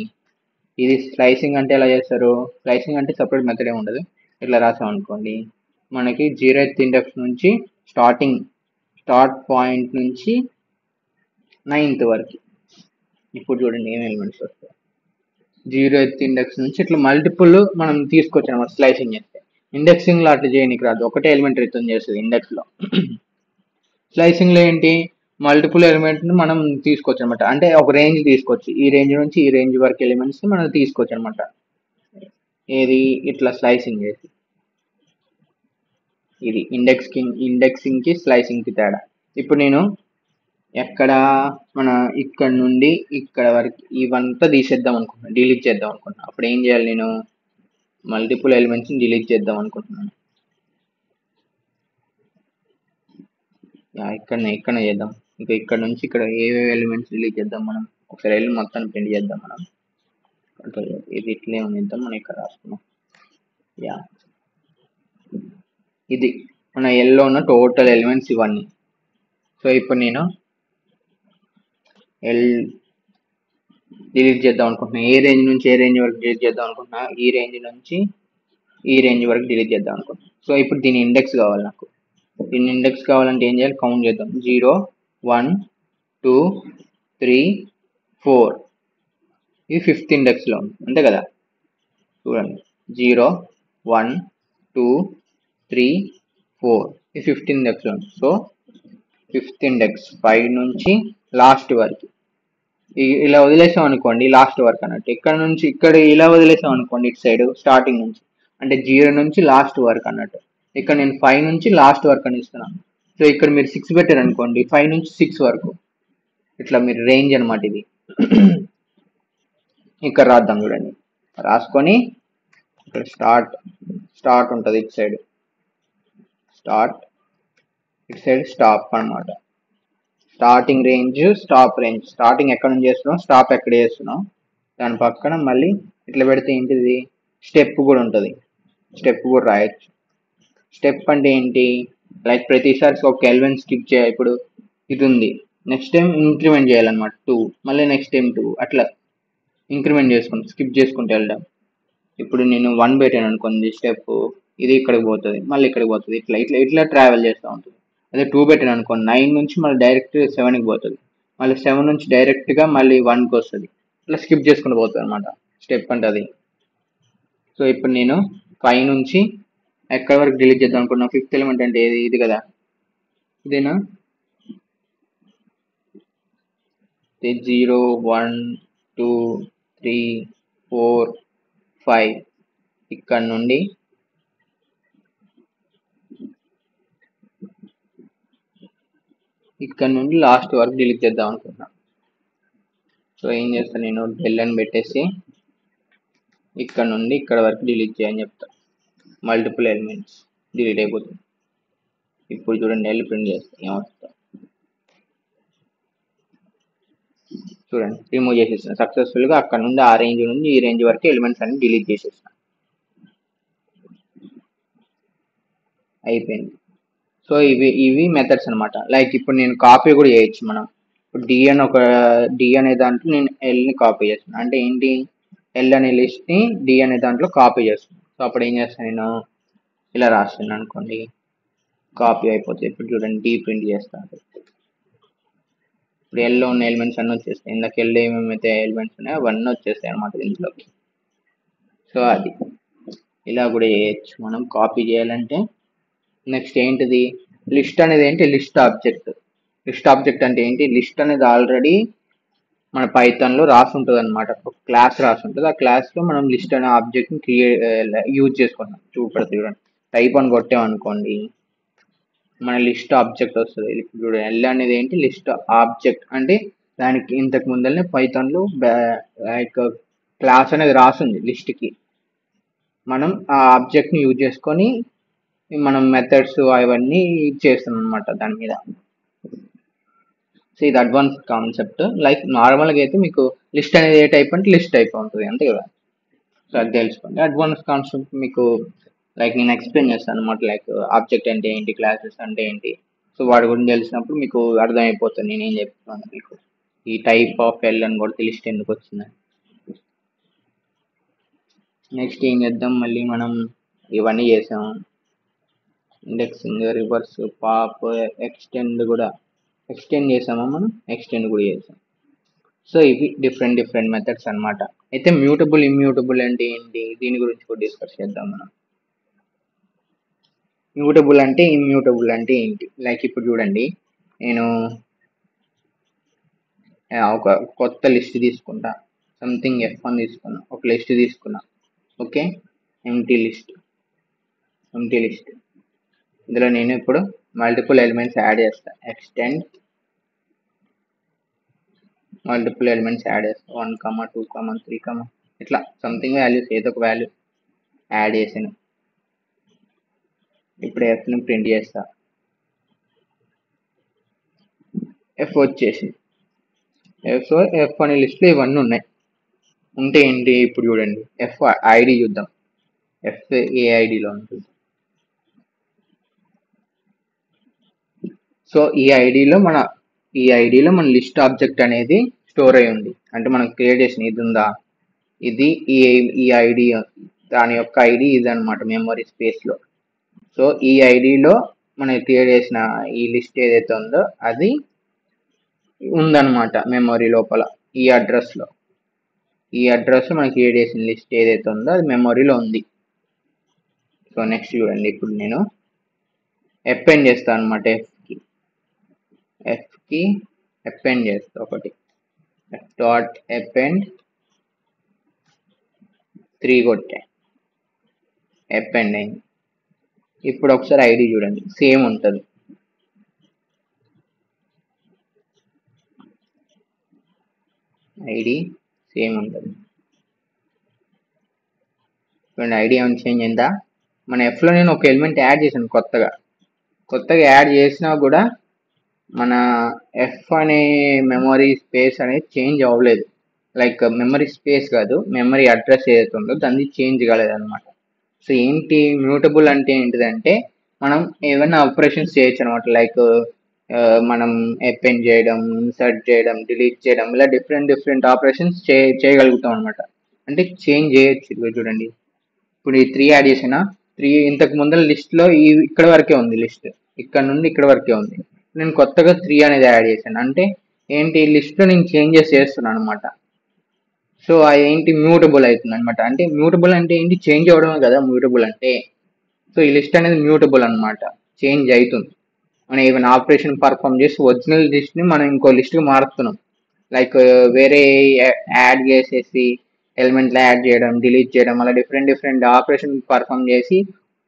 ఇది స్లైసింగ్ అంటే ఎలా చేస్తారు, స్లైసింగ్ అంటే సపరేట్ మెథడ్ ఏమి ఉండదు. ఇట్లా రాసాం అనుకోండి, మనకి 0th ఇండెక్స్ నుంచి స్టార్ట్ పాయింట్ నుంచి 9th వరకు. ఇప్పుడు చూడండి ఏం ఎలిమెంట్స్ వస్తాయి. 0th ఇండెక్స్ నుంచి ఇట్లా మల్టిపుల్ మనం తీసుకొచ్చాం అన్నమాట స్లైసింగ్ చేస్తే. ఇండెక్సింగ్ లో అట్లా చేయడానికి రాదు, ఒకటే ఎలిమెంట్ రిటర్న్ చేస్తుంది ఇండెక్స్ లో. స్లైసింగ్ లో ఏంటి, మల్టిపుల్ ఎలిమెంట్ ని మనం తీసుకోవచ్చు అనమాట. అంటే ఒక రేంజ్ తీసుకొచ్చి ఈ రేంజ్ నుంచి ఈ రేంజ్ వరకు ఎలిమెంట్స్ ని మనం తీసుకోవచ్చు అనమాట. ఏది ఇట్లా స్లైసింగ్ చేసి. ఇది ఇండెక్సింగ్ కి స్లైసింగ్ కి తేడా. ఇప్పుడు నేను ఎక్కడ ఇక్కడ నుండి ఇక్కడ వరకు ఇవంతా తీసేద్దాం అనుకుంటున్నాను, డిలీట్ చేద్దాం అనుకుంటున్నాను. అప్పుడు ఏం చేయాలి, నేను మల్టిపుల్ ఎలిమెంట్స్ ని డిలీట్ చేద్దాం అనుకుంటున్నాను. ఇక్కడ చేద్దాం. ఇంకా ఇక్కడ నుంచి ఇక్కడ ఏవేవి ఎలిమెంట్స్ డిలీట్ చేద్దాం మనం, ఒకసారి వెళ్ళి మొత్తాన్ని ప్రింట్ చేద్దాం మనం. ఇది ఇట్లే ఉండిద్దాం, మనం ఇక్కడ రాసుకున్నాం. ఇది మన ఎల్లో ఉన్న టోటల్ ఎలిమెంట్స్ ఇవన్నీ. సో ఇప్పుడు నేను ఎల్ డిలీట్ చేద్దాం అనుకుంటున్నా. ఏ రేంజ్ నుంచి ఏ రేంజ్ వరకు డిలీట్ చేద్దాం అనుకుంటున్నా, ఈ రేంజ్ నుంచి ఈ రేంజ్ వరకు డిలీట్ చేద్దాం అనుకుంటున్నా. సో ఇప్పుడు దీని ఇండెక్స్ కావాలి నాకు. దీని ఇండెక్స్ కావాలంటే ఏం చేయాలి, కౌంట్ చేద్దాం. 0 1 2 3 4 ఇది 5th ఇండెక్స్లో ఉంది అంతే కదా. చూడండి 0 1 2 3 4 ఇది 5th ఇండెక్స్లో ఉంది. సో 5th ఇండెక్స్ 5 నుంచి లాస్ట్ వరకు ఇలా వదిలేసాం అనుకోండి, లాస్ట్ వరకు అన్నట్టు. ఇక్కడ నుంచి ఇక్కడ ఇలా వదిలేసాం అనుకోండి, ఇటు సైడ్ స్టార్టింగ్ నుంచి అంటే 0 నుంచి లాస్ట్ వరకు అన్నట్టు. ఇక్కడ నేను 5 నుంచి లాస్ట్ వరకు అని ఇస్తున్నాను. సో ఇక్కడ మీరు 6 పెట్టారు అనుకోండి, 5 నుంచి 6 వరకు ఇట్లా మీరు రేంజ్ అనమాట ఇది. ఇక్కడ రాద్దాం చూడండి, రాసుకొని ఇక్కడ స్టార్ట్ ఉంటుంది ఇటు సైడ్, ఇటు సైడ్ స్టాప్ అనమాట. Starting range, stop range. Starting ఎక్కడ నుంచి చేస్తున్నాం, స్టాప్ ఎక్కడ చేస్తున్నాం, దాని పక్కన మళ్ళీ ఇట్లా పెడితే ఏంటిది, స్టెప్ కూడా ఉంటుంది. స్టెప్ కూడా రాయొచ్చు. స్టెప్ అంటే ఏంటి, లైక్ ప్రతిసారి ఒక ఎలిమెంట్ స్కిప్ చేయాలి. ఇప్పుడు ఇది ఉంది, నెక్స్ట్ టైం ఇంక్రిమెంట్ చేయాలన్నమాట 2, మళ్ళీ నెక్స్ట్ టైం 2, అట్లా ఇంక్రిమెంట్ చేసుకుంటా స్కిప్ చేసుకుంటూ వెళ్ళడం. ఇప్పుడు నేను 1 పెట్టాను అనుకోండి స్టెప్, ఇది ఇక్కడికి పోతుంది, మళ్ళీ ఇక్కడికి పోతుంది, ఇట్లా ఇట్లా ఇట్లా ట్రావెల్ చేస్తూ ఉంటుంది. అదే 2 పెట్టాను అనుకోండి, 9 నుంచి మళ్ళీ డైరెక్ట్ 7కి పోతుంది, మళ్ళీ 7 నుంచి డైరెక్ట్గా మళ్ళీ 1కి వస్తుంది, ఇట్లా స్కిప్ చేసుకుంటూ పోతుంది అనమాట స్టెప్ అంటే అది. సో ఇప్పుడు నేను 5 నుంచి ఎక్కడి వరకు డిలీట్ చేద్దాం అనుకున్నా, 5th ఎలిమెంట్ అంటే ఇది కదా, ఇదేనా, 0 1 2 3 4 5 ఇక్కడ నుండి లాస్ట్ వరకు డిలీట్ చేద్దాం అనుకుంటున్నా. సో ఏం చేస్తాను, నేను డెల్ అని పెట్టేసి ఇక్కడ నుండి ఇక్కడ వరకు డిలీట్ చేయని చెప్తా. మల్టిపుల్ ఎలిమెంట్స్ డిలీట్ అయిపోతుంది. ఇప్పుడు చూడండి ఎల్ ప్రింట్ చేస్తా ఏమొస్తా చూడండి, రిమూవ్ చేసేస్తాను సక్సెస్ఫుల్గా. అక్కడ నుండి ఆ రేంజ్ నుండి ఈ రేంజ్ వరకు ఎలిమెంట్స్ అన్ని డిలీట్ చేసేస్తాను. అయిపోయింది. సో ఇవి మెథడ్స్ అనమాట. లైక్ ఇప్పుడు నేను కాపీ కూడా చేయొచ్చు మనం. ఇప్పుడు డి అనే దాంట్లో నేను ఎల్ని కాపీ చేస్తున్నాను. అంటే ఏంటి, ఎల్ అనే లిస్ట్ని డి అనే దాంట్లో కాపీ చేస్తున్నాను. సో అప్పుడు ఏం చేస్తాను, నేను ఇలా రాస్తున్నాను అనుకోండి, కాపీ అయిపోతుంది. ఇప్పుడు చూడండి డి ప్రింట్ చేస్తాను. ఇప్పుడు ఎల్లో ఉన్న ఎలిమెంట్స్ అన్నీ వచ్చేస్తాయి. ఇందాక ఎల్లో ఏమేమైతే ఎలిమెంట్స్ ఉన్నాయో అవన్నీ వచ్చేస్తాయి అనమాట దీంట్లోకి. సో అది ఇలా కూడా చేయొచ్చు మనం కాపీ చేయాలంటే. నెక్స్ట్ ఏంటిది, లిస్ట్ అనేది ఏంటి, లిస్ట్ ఆబ్జెక్ట్. లిస్ట్ ఆబ్జెక్ట్ అంటే ఏంటి, లిస్ట్ అనేది ఆల్రెడీ మన పైథాన్లో రాసి ఉంటుంది అనమాట, ఒక క్లాస్ రాసి ఉంటుంది. ఆ క్లాస్లో మనం లిస్ట్ అనే ఆబ్జెక్ట్ని యూజ్ చేసుకుంటాం. చూడండి టైప్ అని కొట్టామనుకోండి, మన లిస్ట్ ఆబ్జెక్ట్ వస్తుంది. ఇప్పుడు చూడండి ఎల్ అనేది ఏంటి, లిస్ట్ ఆబ్జెక్ట్ అంటే దానికి ఇంతకు ముందరనే పైథాన్లో లైక్ క్లాస్ అనేది రాసింది లిస్ట్కి. మనం ఆ ఆబ్జెక్ట్ని యూజ్ చేసుకొని మనం మెథడ్స్ అవన్నీ చేస్తున్నాం అనమాట దాని మీద. సో ఇది అడ్వాన్స్ కాన్సెప్ట్. లైక్ నార్మల్గా అయితే మీకు లిస్ట్ అనేది ఏ టైప్ అంటే లిస్ట్ టైప్ ఉంటుంది అంతే కదా. సో అది తెలుసుకోండి. అడ్వాన్స్ కాన్సెప్ట్ మీకు లైక్ నేను ఎక్స్ప్లెయిన్ చేస్తాను అనమాట. లైక్ ఆబ్జెక్ట్ అంటే ఏంటి, క్లాసెస్ అంటే ఏంటి, సో వాడి గురించి తెలిసినప్పుడు మీకు అర్థమైపోతుంది నేనేం చెప్తున్నాను మీకు. ఈ టైప్ ఆఫ్ ఎల్ అని కూడా లిస్ట్ ఎందుకు వచ్చిందని. నెక్స్ట్ ఏం చేద్దాం, మళ్ళీ మనం ఇవన్నీ చేసాం, ఇండెక్సింగ్, రివర్స్, పాప్, ఎక్స్టెండ్ చేసామా మనం, ఎక్స్టెండ్ కూడా చేసాం. సో ఇవి డిఫరెంట్ మెథడ్స్ అనమాట. అయితే మ్యూటబుల్ ఇమ్యూటబుల్ అంటే ఏంటి, దీని గురించి కూడా డిస్కస్ చేద్దాం మనం. మ్యూటబుల్ అంటే ఇమ్యూటబుల్ అంటే ఏంటి, లైక్ ఇప్పుడు చూడండి నేను ఒక కొత్త లిస్ట్ తీసుకుంటా, సంథింగ్ F1 తీసుకున్నా, ఒక లిస్ట్ తీసుకున్నా, ఓకే, ఎంటీ లిస్ట్. ఇందులో నేను ఇప్పుడు మల్టిపుల్ ఎలిమెంట్స్ యాడ్ చేస్తా, ఎక్స్టెండ్ మల్టిపుల్ ఎలిమెంట్స్ యాడ్ చేస్తా, 1, 2, 3, ఇట్లా సంథింగ్ వాల్యూస్ ఏదో ఒక వాల్యూ యాడ్ చేసాను. ఇప్పుడు ఎఫ్ని ప్రింట్ చేస్తా, ఎఫ్ వచ్చేసి ఎఫ్ అనే లిస్ట్లో ఇవన్నీ ఉన్నాయి. ఉంటే ఏంటి, ఇప్పుడు చూడండి ఎఫ్ ఐడి చూద్దాం, ఎఫ్ ఏ ఐడిలో ఉంటుంది. సో ఈ ఐడిలో మన లిస్ట్ ఆబ్జెక్ట్ అనేది స్టోర్ అయి ఉంది. అంటే మనం క్రియేట్ చేసిన ఇది ఉందా, ఇది ఈ ఐడి, దాని యొక్క ఐడి ఇది అనమాట మెమరీ స్పేస్ లో. సో ఈ ఐడిలో మనం క్రియేట్ చేసిన ఈ లిస్ట్ ఏదైతే ఉందో అది ఉందన్నమాట మెమరీ లోపల. ఈ అడ్రస్ లో మనం క్రియేట్ చేసిన లిస్ట్ ఏదైతే ఉందో అది మెమరీలో ఉంది. సో నెక్స్ట్ చూడండి, ఇప్పుడు నేను అపెండ్ చేస్తాను అనమాట. ఎఫ్ కి అపెండ్ చేస్తా ఒకటి, డాట్ అపెండ్ 3 కొట్టే అపెండ్ అయింది. ఇప్పుడు ఒకసారి ఐడి చూడండి, సేమ్ ఉంటుంది. ఐడి సేమ్ ఉంటుంది. చూడండి, ఐడి ఏమైనా చేంజ్ అయిందా? మన ఎఫ్లో నేను ఒక ఎలిమెంట్ యాడ్ చేశాను కొత్తగా యాడ్ చేసినా కూడా మన ఎఫ్ అనే మెమరీ స్పేస్ అనేది చేంజ్ అవ్వలేదు. లైక్ మెమరీ స్పేస్ కాదు, మెమరీ అడ్రస్ ఏదైతే ఉందో దాన్ని చేంజ్ కాలేదు అనమాట. సో ఏంటి మ్యూటబుల్ అంటే ఏంటిదంటే మనం ఏమైనా ఆపరేషన్స్ చేయొచ్చు అనమాట. లైక్ మనం అపెండ్ చేయడం, ఇన్సర్ట్ చేయడం, డిలీట్ చేయడం, ఇలా డిఫరెంట్ ఆపరేషన్స్ చేయగలుగుతాం అనమాట. అంటే చేంజ్ చేయొచ్చు. ఇదిగో చూడండి, ఇప్పుడు ఈ 3 యాడ్ చేసిన 3 ఇంతకు ముందర లిస్ట్ లో ఇక్కడ వరకే ఉంది లిస్ట్, ఇక్కడ నుండి ఇక్కడ వరకే ఉంది. నేను కొత్తగా 3 అనేది యాడ్ చేశాను. అంటే ఏంటి, లిస్ట్ లో నేను చేంజెస్ చేస్తున్నాను అనమాట. సో అది ఏంటి మ్యూటబుల్ అవుతుంది అనమాట. అంటే మ్యూటబుల్ అంటే ఏంటి, చేంజ్ అవ్వడమే కదా మ్యూటబుల్ అంటే. సో ఈ లిస్ట్ అనేది మ్యూటబుల్ అనమాట, చేంజ్ అవుతుంది. మనం ఏమైనా ఆపరేషన్ పర్ఫామ్ చేసి ఒరిజినల్ లిస్ట్ ని మనం ఇంకో లిస్ట్ కి మారుస్తున్నాం. లైక్ వేరే యాడ్ చేసేసి ఎలిమెంట్లు యాడ్ చేయడం, డిలీట్ చేయడం, అలా డిఫరెంట్ ఆపరేషన్ పర్ఫామ్ చేసి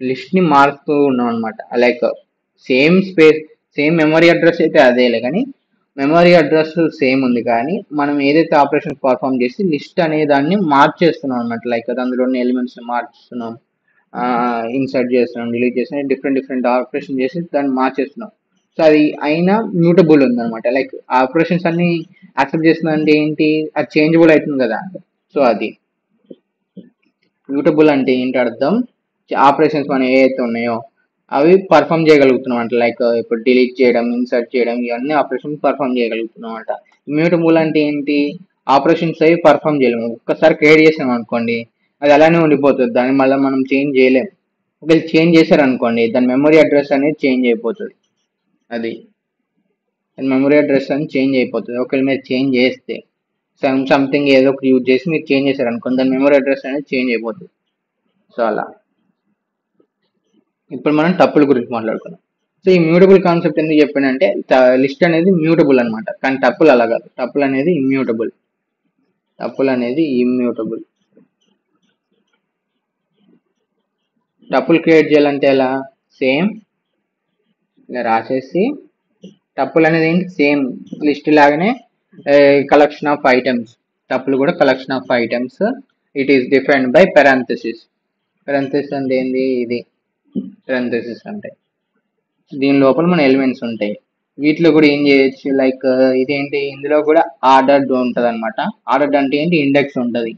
లిస్ట్ ని మారుతూ ఉన్నాం అనమాట. లైక్ సేమ్ మెమరీ అడ్రస్ అయితే అదేలే, కానీ మెమరీ అడ్రస్ సేమ్ ఉంది, కానీ మనం ఏదైతే ఆపరేషన్ పర్ఫామ్ చేసి లిస్ట్ అనే దాన్ని మార్చేస్తున్నాం అనమాట. లైక్ అందులోని ఎలిమెంట్స్ మార్చుతున్నాం, ఇన్సర్ట్ చేస్తున్నాం, డిలీట్ చేస్తున్నాం, డిఫరెంట్ ఆపరేషన్ చేసి దాన్ని మార్చేస్తున్నాం. సో అది అయినా మ్యూటబుల్ ఉంది అనమాట. లైక్ ఆపరేషన్స్ అన్ని యాక్సెప్ట్ చేస్తున్నా అంటే ఏంటి, అది చేంజబుల్ అవుతుంది కదా. సో అది మ్యూటబుల్ అంటే ఏంటి అర్థం, ఆపరేషన్స్ మనం ఏవైతే ఉన్నాయో అవి పర్ఫామ్ చేయగలుగుతున్నాం అంట. లైక్ ఇప్పుడు డిలీట్ చేయడం, ఇన్సర్ట్ చేయడం, ఇవన్నీ ఆపరేషన్స్ పర్ఫామ్ చేయగలుగుతున్నాం అంట. ఇమ్యూటబుల్ అంటే ఏంటి, ఆపరేషన్స్ అవి పర్ఫామ్ చేయలేము. ఒక్కసారి క్రియేట్ చేసాం అనుకోండి, అది అలానే ఉండిపోతుంది, దాన్ని మళ్ళీ మనం చేంజ్ చేయలేము. ఒకవేళ చేంజ్ చేశారనుకోండి, దాని మెమరీ అడ్రస్ అనేది చేంజ్ అయిపోతుంది. అది మెమరీ అడ్రస్ అని చేంజ్ అయిపోతుంది. ఒకవేళ మీరు చేంజ్ చేస్తే సంథింగ్ ఏదో ఒకటి యూజ్ చేసి మీరు చేంజ్ చేశారు అనుకోండి, దాని మెమరీ అడ్రస్ అనేది చేంజ్ అయిపోతుంది. సో అలా ఇప్పుడు మనం టప్పుల గురించి మాట్లాడుకున్నాం. సో ఈ మ్యూటబుల్ కాన్సెప్ట్ ఎందుకు చెప్పానంటే లిస్ట్ అనేది మ్యూటబుల్ అనమాట, కానీ టప్పుల్ అలా కాదు. టప్పుల్ అనేది ఇమ్యూటబుల్. టప్పుల్ క్రియేట్ చేయాలంటే ఎలా, సేమ్ ఇలా రాసేసి, టప్పుల్ అనేది ఏంటి, సేమ్ లిస్ట్ లాగానే కలెక్షన్ ఆఫ్ ఐటమ్స్. టప్పుల్ కూడా collection of items. It is defined by parenthesis. Parenthesis అంటే ఏంది, ఇది పెరాంథసిస్ అంటే దీని లోపల మన ఎలిమెంట్స్ ఉంటాయి. వీటిలో కూడా ఏం చేయొచ్చు, లైక్ ఇదేంటి, ఇందులో కూడా ఆర్డర్డ్ ఉంటుంది అనమాట. ఆర్డర్డ్ అంటే ఏంటి, ఇండెక్స్ ఉంటుంది.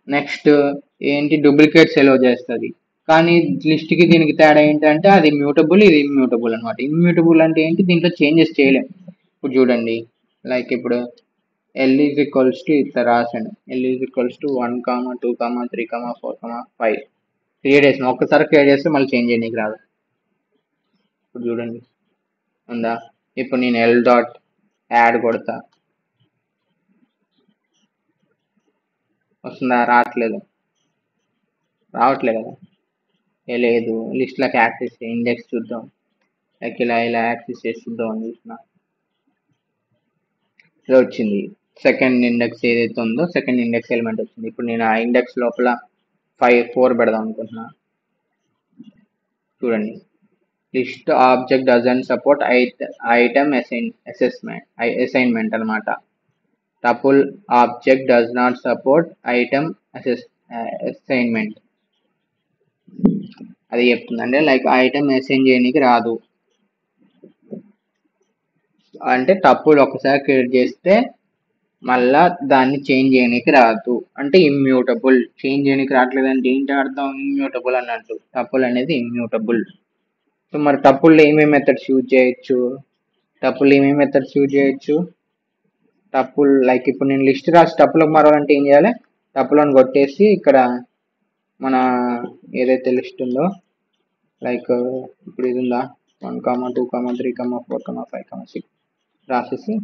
నెక్స్ట్ ఏంటి, డూప్లికేట్స్ ఎలో చేస్తుంది. కానీ లిస్ట్ కి దీనికి తేడా ఏంటంటే అది మ్యూటబుల్, ఇది ఇమ్యూటబుల్ అనమాట. ఇమ్యూటబుల్ అంటే ఏంటి, దీంట్లో చేంజెస్ చేయలేం. ఇప్పుడు చూడండి, లైక్ ఇప్పుడు L ఈజ్ ఈక్వల్స్ టు ఇట్లా రాసాను, L is equals to 1, 2, 3, 4, 5 create చేసిన. ఒక్కసారి క్రియేట్ చేస్తే మళ్ళీ చేంజ్ చేయడానికి రాదు. ఇప్పుడు చూడండి ఉందా. ఇప్పుడు నేను L డాట్ యాడ్ కొడతా, వస్తుందా, రావట్లేదు కదా. లేదు, లిస్ట్లోకి యాక్సెస్ ఇండెక్స్ చూద్దాం. లైక్ ఇలా యాక్సెస్ చేసి చూద్దాం అని చూసిన, ఇలా వచ్చింది. సెకండ్ ఇండెక్స్ ఏదైతే ఉందో సెకండ్ ఇండెక్స్ ఎలిమెంట్ వచ్చింది. ఇప్పుడు నేను ఆ ఇండెక్స్ లోపల 4 పెడదాం అనుకుంటున్నా. చూడండి, list object doesn't support item assignment అనమాట. Tuple object does not support item assignment అది చెప్తుంది. అంటే లైక్ ఐటమ్ అసైన్ చేయడానికి రాదు. అంటే టపుల్ ఒకసారి క్రియేట్ చేస్తే మళ్ళా దాన్ని చేంజ్ చేయడానికి రాదు. అంటే ఇమ్యూటబుల్. చేంజ్ చేయడానికి రావట్లేదు అంటే ఏంటి అర్థం, ఇమ్యూటబుల్ అన్నట్టు. టపుల్ అనేది ఇమ్యూటబుల్. సో మరి టపుల్లో ఏమేమి మెథడ్స్ యూజ్ చేయొచ్చు, టపుల్ ఏమేమి మెథడ్స్ యూజ్ చేయొచ్చు? టపుల్ లైక్ ఇప్పుడు నేను లిస్ట్ రాసి టపులకు మారాలంటే ఏం చేయాలి? టపులను కొట్టేసి ఇక్కడ మన ఏదైతే లిస్ట్ ఉందో లైక్ ఇప్పుడు ఇది ఉందా 1, 2, 3, 4, 5, 6 రాసేసి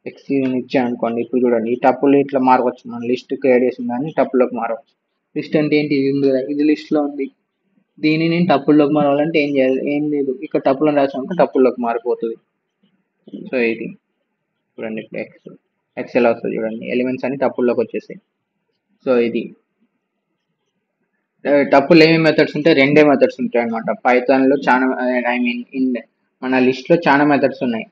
ఎక్స్ ఇచ్చాను అనుకోండి. ఇప్పుడు చూడండి ఈ టపుల్ ఇట్లా మారవచ్చు. మనం లిస్ట్ క్రియేట్ చేసిన దాన్ని టపుల్లోకి మారవచ్చు. లిస్ట్ అంటే ఏంటి? ఇది ఉంది కదా, ఇది లిస్ట్ లో ఉంది. దీన్ని నేను టపుల్లోకి మారాలంటే ఏం చేయాలి? ఏం లేదు, ఇక్కడ టపుల్ రాసామంటే టపుల్లోకి మారిపోతుంది. సో ఇది చూడండి ఇప్పుడు ఎక్సెల్ వస్తుంది చూడండి, ఎలిమెంట్స్ అన్ని టపుల్లోకి వచ్చేసాయి. సో ఇది టపుల్ ఏమేమి మెథడ్స్ ఉంటాయి? రెండే మెథడ్స్ ఉంటాయి అనమాట. పైథాన్ లో చాలా, ఐ మీన్ మన లిస్ట్ లో చాలా మెథడ్స్ ఉన్నాయి.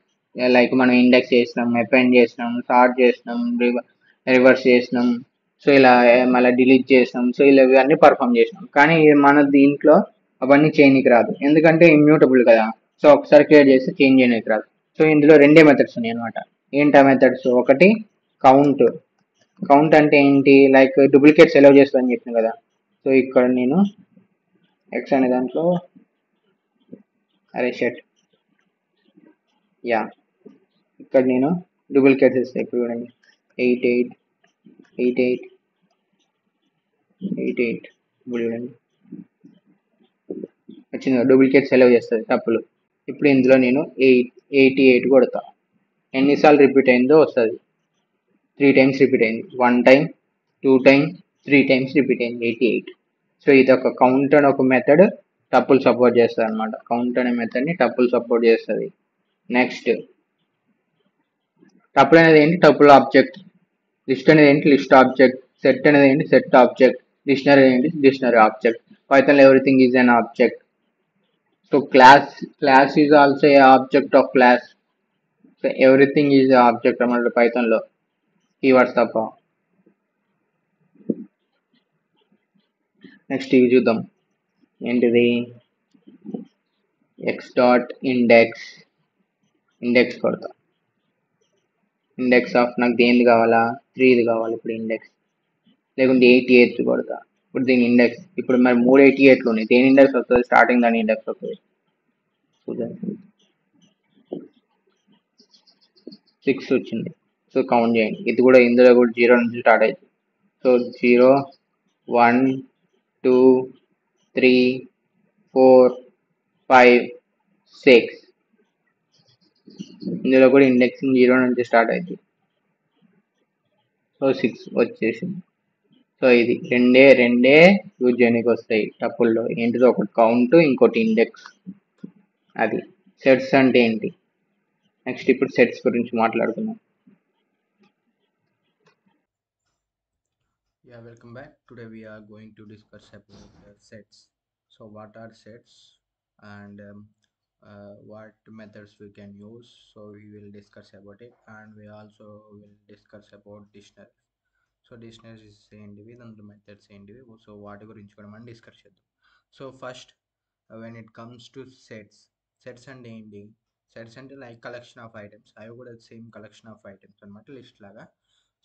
లైక్ మనం ఇండెక్స్ చేసినాం, అపెండ్ చేసినాం, సార్ట్ చేసినాం, రివర్స్ చేసినాం, సో ఇలా మళ్ళీ డిలీట్ చేసినాం, సో ఇలా ఇవన్నీ పర్ఫామ్ చేసినాం. కానీ మన దీంట్లో అవన్నీ చేయనీకి రాదు, ఎందుకంటే ఇమ్యూటబుల్ కదా. సో ఒకసారి క్రియేట్ చేస్తే చేంజ్ చేయనీకి రాదు. సో ఇందులో రెండే మెథడ్స్ ఉన్నాయి అనమాట. ఏంటి ఆ మెథడ్స్? ఒకటి కౌంట్. కౌంట్ అంటే ఏంటి? లైక్ డూప్లికేట్స్ ఎలవ్ చేస్తుందని చెప్పిన కదా. సో ఇక్కడ నేను ఎక్స్ అనే దాంట్లో అరే షెట్ యా ఇక్కడ నేను డూప్లికేట్స్ ఇస్తాను. ఇప్పుడు చూడండి 88 ఇప్పుడు చూడండి వచ్చింది, డూప్లికేట్స్ ఎలవ్ చేస్తుంది తప్పులు. ఇప్పుడు ఇందులో నేను 88 కొడతా. ఎన్నిసార్లు రిపీట్ అయిందో వస్తుంది. 3 టైమ్స్ రిపీట్ అయింది. 1 టైం, 2 టైం, 3 టైమ్స్ రిపీట్ అయింది 88. సో ఇది ఒక కౌంట్ అని ఒక మెథడ్ టపుల్ సపోర్ట్ చేస్తుంది అనమాట. కౌంట్ అనే మెథడ్ ని టపుల్ సపోర్ట్ చేస్తుంది. నెక్స్ట్ టపుల్ అనేది ఏంటి? Tuple object. లిస్ట్ అనేది ఏంటి? List object. సెట్ అనేది ఏంటి? Set object. డిక్షనరీ ఏంటి? Dictionary object. పైథాన్ లో everything is an object. So class is also a object of class. So everything is object అన్నమాట పైథాన్ లో, కీవర్డ్స్ తప్ప. నెక్స్ట్ ఇవి చూద్దాం. ఏంటిది? X dot index. ఇండెక్స్ కొడతా. ఇండెక్స్ ఆఫ్ నాకు దేనిది కావాలా? 3ది కావాలి ఇప్పుడు ఇండెక్స్. లేకుంటే 88 కొడతా. ఇప్పుడు దీని ఇండెక్స్ ఇప్పుడు మరి 388 ఉన్నాయి. దేని ఇండెక్స్ వస్తుంది? స్టార్టింగ్ దాని ఇండెక్స్ వస్తుంది. చూద్దాం 6 వచ్చింది. సో కౌంట్ చేయండి. ఇది కూడా ఇందులో కూడా 0 నుంచి స్టార్ట్ అవుతుంది. సో 0, 1, 2, 3, 4, 5, 6. ఇందులో కూడా ఇండెక్సింగ్ 0 నుంచి స్టార్ట్ అవుతుంది. సో 6 వచ్చేసింది. సో ఇది రెండే యూజ్ చేయడానికి వస్తాయి టపుల్లో. ఏంటిదో ఒకటి కౌంట్, ఇంకోటి ఇండెక్స్. అది సెట్స్ అంటే ఏంటి? నెక్స్ట్ ఇప్పుడు సెట్స్ గురించి మాట్లాడుకుందాం. Yeah, welcome back. Today we are going to discuss about sets. So what are sets and what methods we can use? So we will discuss about it, and we also will discuss about dictionaries. So dictionaries ఏంటివి, దాంట్లో methods ఏంటివి, so వాటి గురించి కూడా మనం discuss చేద్దాం. So first when it comes to sets అంటే ఏంటి? సెట్స్ అంటే లైక్ కలెక్షన్ ఆఫ్ ఐటమ్స్. అవి కూడా సేమ్ కలెక్షన్ ఆఫ్ ఐటమ్స్ అనమాట, లిస్ట్ లాగా.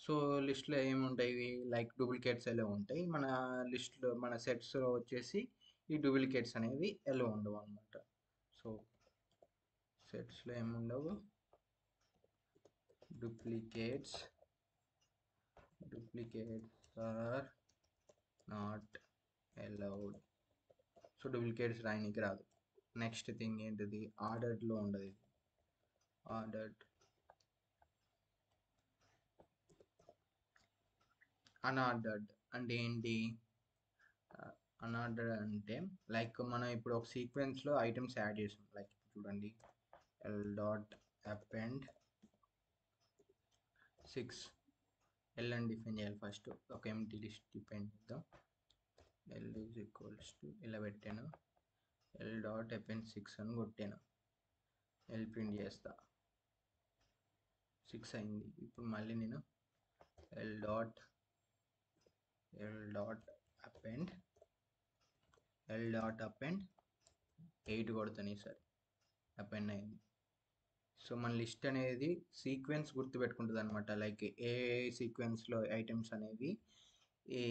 సో లిస్ట్లో ఏముంటాయి? లైక్ డూప్లికేట్స్ ఎలా ఉంటాయి మన లిస్ట్లో, మన సెట్స్లో వచ్చేసి ఈ డూప్లికేట్స్ అనేవి ఎలా ఉండవు అనమాట. సో సెట్స్లో ఏముండవు, duplicates are not allowed. So duplicates రాయనికి రాదు. నెక్స్ట్ థింగ్ ఏంటిది? ఆర్డర్లో ఉండదు. ఆర్డర్డ్, అన్ఆర్డర్డ్ అంటే ఏంటి? అన్ఆర్డర్డ్ అంటే లైక్ మనం ఇప్పుడు ఒక సీక్వెన్స్లో ఐటమ్స్ యాడ్ చేసాం. లైక్ చూడండి, ఎల్ డాట్ అపెండ్ 6. ఎల్ అని డిఫైన్ చేయాలి ఫస్ట్. ఒక ఎంటీ లిస్ట్ డిఫైన్ చేద్దాం. ఎల్ ఈజ్ ఈక్వల్స్ టు ఇలా పెట్టాను, ఎల్ డాట్ అపెండ్ 6 అని కొట్టాను. ఎల్ ప్రింట్ చేస్తా, 6 అయింది. ఇప్పుడు మళ్ళీ నేను ఎల్ డాట్ అపెండ్ 8 కొడతాను. ఈసారి అపెండ్ అయింది. సో మన లిస్ట్ అనేది సీక్వెన్స్ గుర్తుపెట్టుకుంటుంది అనమాట. లైక్ ఏ సీక్వెన్స్లో ఐటమ్స్ అనేవి ఏ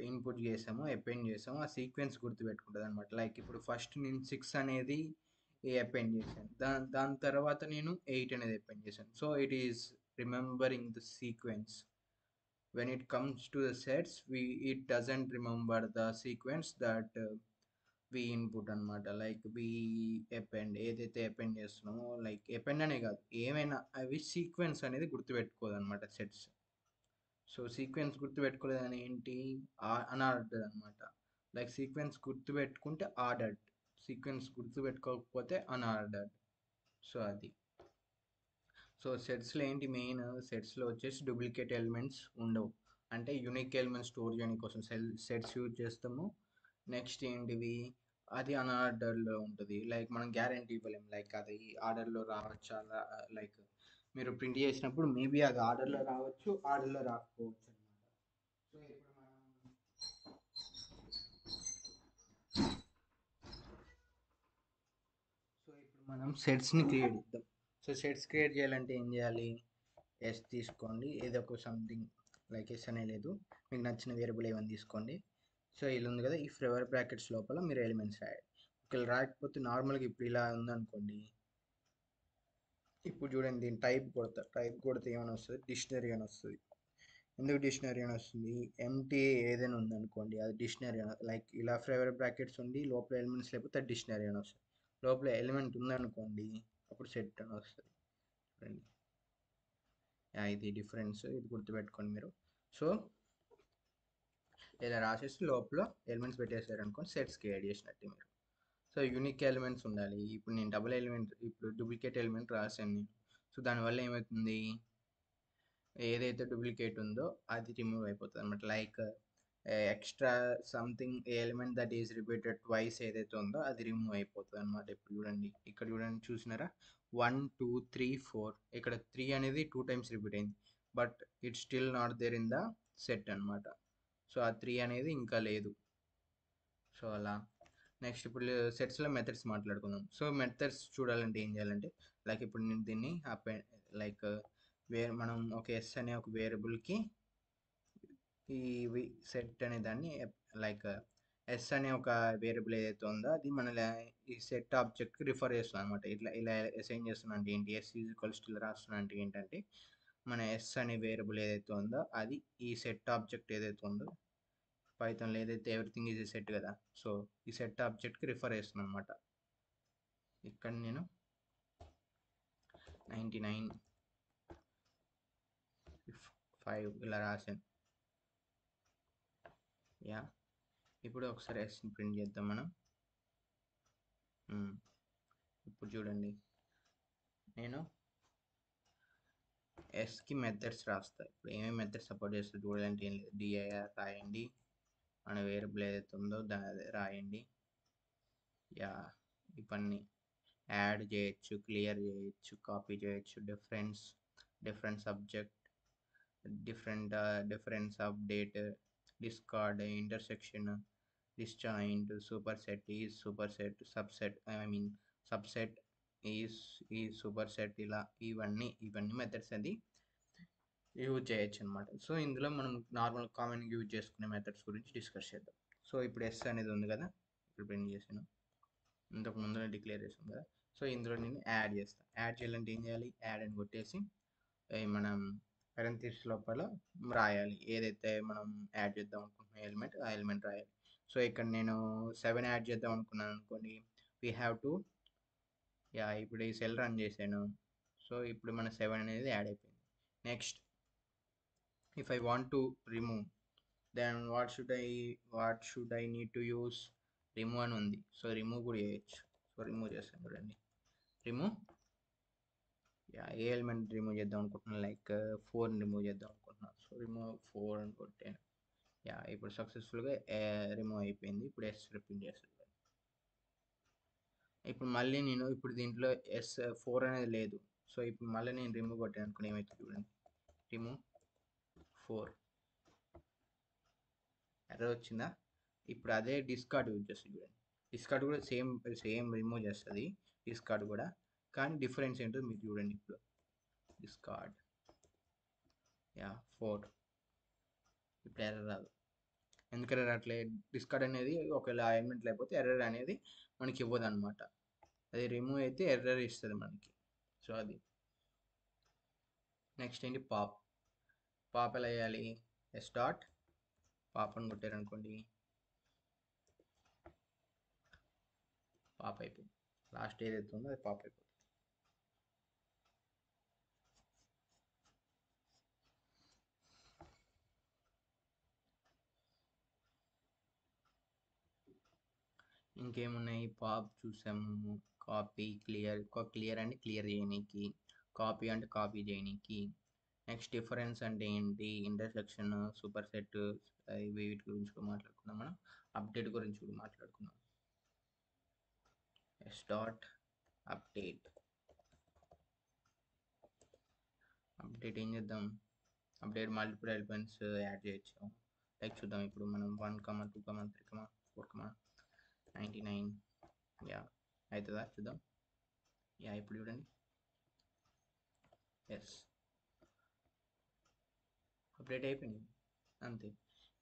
ఇన్పుట్ చేసామో, అపెండ్ చేసామో ఆ సీక్వెన్స్ గుర్తుపెట్టుకుంటుంది అనమాట. లైక్ ఇప్పుడు ఫస్ట్ నేను 6 అనేది ఈ అపెండ్ చేశాను. దాని తర్వాత నేను 8 అనేది అపెండ్ చేశాను. So it is remembering the sequence. When it comes to the sets, it doesn't remember the sequence that we input అనమాట. లైక్ వి అపెండ్ ఏదైతే అపెండ్ చేస్తున్నామో, లైక్ అపెండ్ అనే కాదు, ఏమైనా అవి సీక్వెన్స్ అనేది గుర్తుపెట్టుకోదు అనమాట సెట్స్. సో సీక్వెన్స్ గుర్తుపెట్టుకోలేదని ఏంటి, అనార్డర్డ్ అనమాట. లైక్ సీక్వెన్స్ గుర్తుపెట్టుకుంటే ఆర్డర్డ్, సీక్వెన్స్ గుర్తుపెట్టుకోకపోతే అన్ఆర్డర్డ్. సో అది. సో సెట్స్లో ఏంటి మెయిన్, సెట్స్లో వచ్చేసి డూప్లికేట్ ఎలిమెంట్స్ ఉండవు, అంటే యూనిక్ ఎలిమెంట్ స్టోర్ చేయడం కోసం సెట్స్ యూజ్ చేస్తాము. నెక్స్ట్ ఏంటివి, అది అన్ఆర్డర్లో ఉంటుంది. లైక్ మనం గ్యారంటీ ఇవ్వలేము, లైక్ అది ఆర్డర్లో రావచ్చా, లైక్ మీరు ప్రింట్ చేసినప్పుడు మేబీ అది ఆర్డర్లో రావచ్చు, ఆర్డర్లో రాకపోవచ్చు అనమాట. సో ఇప్పుడు మనం సెట్స్ని క్రియేట్ చేద్దాం. సో సెట్స్ క్రియేట్ చేయాలంటే ఏం చేయాలి, ఎస్ తీసుకోండి, ఏదో ఒక సంథింగ్, లైక్ ఎస్ అనే లేదు, మీకు నచ్చిన వేరియబుల్ ఏమైనా తీసుకోండి. సో ఇలా ఉంది కదా, ఈ ఫ్లవర్ బ్రాకెట్స్ లోపల మీరు ఎలిమెంట్స్ రాయాలి. ఒకవేళ రాకపోతే నార్మల్గా ఇప్పుడు ఇలా ఉందనుకోండి, ఇప్పుడు చూడండి దీని టైప్ కొడితే ఏమైనా వస్తుంది, డిక్షనరీ అని వస్తుంది. ఎందుకు డిక్షనరీ అని వస్తుంది, ఎంటీ ఏదైనా ఉందనుకోండి అది డిక్షనరీ అని, లైక్ ఇలా ఫ్లవర్ బ్రాకెట్స్ ఉండి లోపల ఎలిమెంట్స్ లేకపోతే అది డిక్షనరీ అని వస్తుంది. లోపల ఎలిమెంట్ ఉందనుకోండి అప్పుడు సెట్ అని వస్తుంది. చూడండి ఇది డిఫరెన్స్, ఇది గుర్తుపెట్టుకోండి మీరు. సో ఇలా రాసేసి లోపల ఎలిమెంట్స్ పెట్టేసారు అనుకోండి, సెట్స్ క్రియేట్ చేసినట్టు మీరు. సో యూనిక్ ఎలిమెంట్స్ ఉండాలి. ఇప్పుడు నేను డబుల్ ఎలిమెంట్, ఇప్పుడు డూప్లికేట్ ఎలిమెంట్ రాశాను నేను. సో దానివల్ల ఏమవుతుంది, ఏదైతే డూప్లికేట్ ఉందో అది రిమూవ్ అయిపోతుంది అనమాట. Like extra something element that is repeated twice ఏదైతే ఉందో అది రిమూవ్ అయిపోతుంది అనమాట. ఇప్పుడు చూడండి, ఇక్కడ చూడండి, చూసినారా, 1 2 3 4, ఇక్కడ 3 అనేది 2 టైమ్స్ రిపీట్ అయింది, but it still not there in the set అనమాట. సో ఆ 3 అనేది ఇంకా లేదు. సో అలా. నెక్స్ట్ ఇప్పుడు సెట్స్లో మెథడ్స్ మాట్లాడుకుందాం. సో మెథడ్స్ చూడాలంటే ఏం చేయాలంటే, లైక్ ఇప్పుడు నేను దీన్ని లైక్ మనం ఒక ఎస్ అనే ఒక వేరియబుల్కి ఈ సెట్ అనే దాన్ని, లైక్ ఎస్ అనే ఒక వేరియబుల్ ఏదైతే ఉందో అది మన ఈ సెట్ ఆబ్జెక్ట్కి రిఫర్ చేస్తుంది అనమాట. ఇలా అసైన్ చేస్తున్నా అంటే ఏంటి, ఎస్ ఈక్వల్స్ టు రాస్తున్నా అంటే ఏంటంటే, మన ఎస్ అనే వేరియబుల్ ఏదైతే ఉందో అది ఈ సెట్ ఆబ్జెక్ట్ ఏదైతే ఉందో పైథాన్లో ఏదైతే ఎవ్రీథింగ్ ఈజ్ సెట్ కదా, సో ఈ సెట్ ఆబ్జెక్ట్కి రిఫర్ చేస్తున్నాను అనమాట. ఇక్కడ నేను 99 5 ఇలా రాశాను. యా ఇప్పుడు ఒకసారి ఎస్ని ప్రింట్ చేద్దాం మనం. ఇప్పుడు చూడండి, నేను ఎస్కి మెథడ్స్ రాస్తాను. ఇప్పుడు ఏమేమి మెథడ్స్ సపోర్ట్ చేస్తుంది చూడాలంటే ఏం లేదు, డిఐఆర్ రాయండి, మన వేరియబుల్ ఏదైతే ఉందో దాని రాయండి. యా ఇవన్నీ యాడ్ చేయొచ్చు, క్లియర్ చేయొచ్చు, కాపీ చేయొచ్చు, difference subject, difference update, discard, intersection, disjoint, superset is superset, subset subset is superset, ఇలా ఇవన్నీ మెథడ్స్ అది యూజ్ చేయొచ్చు అనమాట. సో ఇందులో మనం నార్మల్ కామన్ యూజ్ చేసుకునే మెథడ్స్ గురించి డిస్కస్ చేద్దాం. సో ఇప్పుడు ఎస్ అనేది ఉంది కదా, ఇప్పుడు ప్రింట్ చేసాను, ఇంతకు ముందు డిక్లేర్ చేసాం కదా. సో ఇందులో నేను యాడ్ చేస్తాను. యాడ్ చేయాలంటే ఏం చేయాలి, యాడ్ అని కొట్టేసి మనం పెరంథిసిస్ లోపల రాయాలి, ఏదైతే మనం యాడ్ చేద్దాం అనుకుంటున్న ఎలిమెంట్ ఆ ఎలిమెంట్ రాయాలి. సో ఇక్కడ నేను 7 యాడ్ చేద్దాం అనుకున్నాను అనుకోండి, వీ హ్యావ్ టు, యా ఇప్పుడు ఈ సెల్ రన్ చేశాను. సో ఇప్పుడు మన 7 అనేది యాడ్ అయిపోయింది. Next if I want to remove, then what should I need to use, remove అని ఉంది. సో రిమూవ్ కూడా చేయొచ్చు. సో రిమూవ్ చేస్తాను చూడండి, రిమూవ్. యా ఏ ఎలిమెంట్ రిమూవ్ చేద్దాం అనుకుంటున్నాను, లైక్ 4 రిమూవ్ చేద్దాం అనుకుంటున్నాను. సో రిమూవ్ 4 అని కొట్టాను. యా ఇప్పుడు సక్సెస్ఫుల్గా రిమూవ్ అయిపోయింది. ఇప్పుడు ఎస్ రిపీట్ చేస్తాను. ఇప్పుడు మళ్ళీ నేను ఇప్పుడు దీంట్లో S4 అనేది లేదు. సో ఇప్పుడు మళ్ళీ నేను రిమూవ్ కొట్టాను అనుకుని ఏమైతే చూడండి, రిమూవ్ 4 ఎర్రర్ వచ్చిందా. ఇప్పుడు అదే డిస్కార్డ్ యూజ్ చేస్తుంది చూడండి, డిస్కార్డ్ కూడా సేమ్ రిమూవ్ చేస్తుంది డిస్కార్డ్ కూడా, కానీ డిఫరెన్స్ ఏంటో మీరు చూడండి. ఇప్పుడు డిస్కార్డ్, యా 4, ఇప్పుడు ఎర్రర్ రాదు. ఎందుకు ఎర్రర్ అట్లే, డిస్కార్డ్ అనేది ఒకవేళ ఎలిమెంట్ లేకపోతే ఎర్రర్ అనేది మనకి ఇవ్వదు అనమాట. అది రిమూవ్ అయితే ఎర్రర్ ఇస్తుంది మనకి. సో అది నెక్స్ట్ ఏంటి పాప్. పాప్ ఎలా వేయాలి? ఎస్ డాట్ పాప్ అని కొట్టారనుకోండి, పాప్ అయిపోయింది. లాస్ట్ ఏదైతే ఉందో అది పాప్ అయిపోతుంది. ఇంకేమున్నాయి? పాప్ చూసాము, కాపీ, క్లియర్. క్లియర్ అంటే క్లియర్ చేయనీకి, కాపీ అంటే కాపీ చేయనీకి. నెక్స్ట్ డిఫరెన్స్ అంటే ఏంటి? ఇంటర్సెక్షన్, సూపర్ సెట్, వీటి గురించి కూడా మాట్లాడుకుందాం. మనం అప్డేట్ గురించి కూడా మాట్లాడుకుందాం. S dot update. అప్డేట్ ఏం చేద్దాం? అప్డేట్ మల్టిపుల్ ఎలిమెంట్స్ యాడ్ చేయొచ్చు. లైక్ చూద్దాం ఇప్పుడు మనం 1, 2, 3, 4, 99. యా అవుతుందా? చూద్దాం. యా ఇప్పుడు చూడండి. ఎస్, అప్డేట్ అయిపోయింది. అంతే.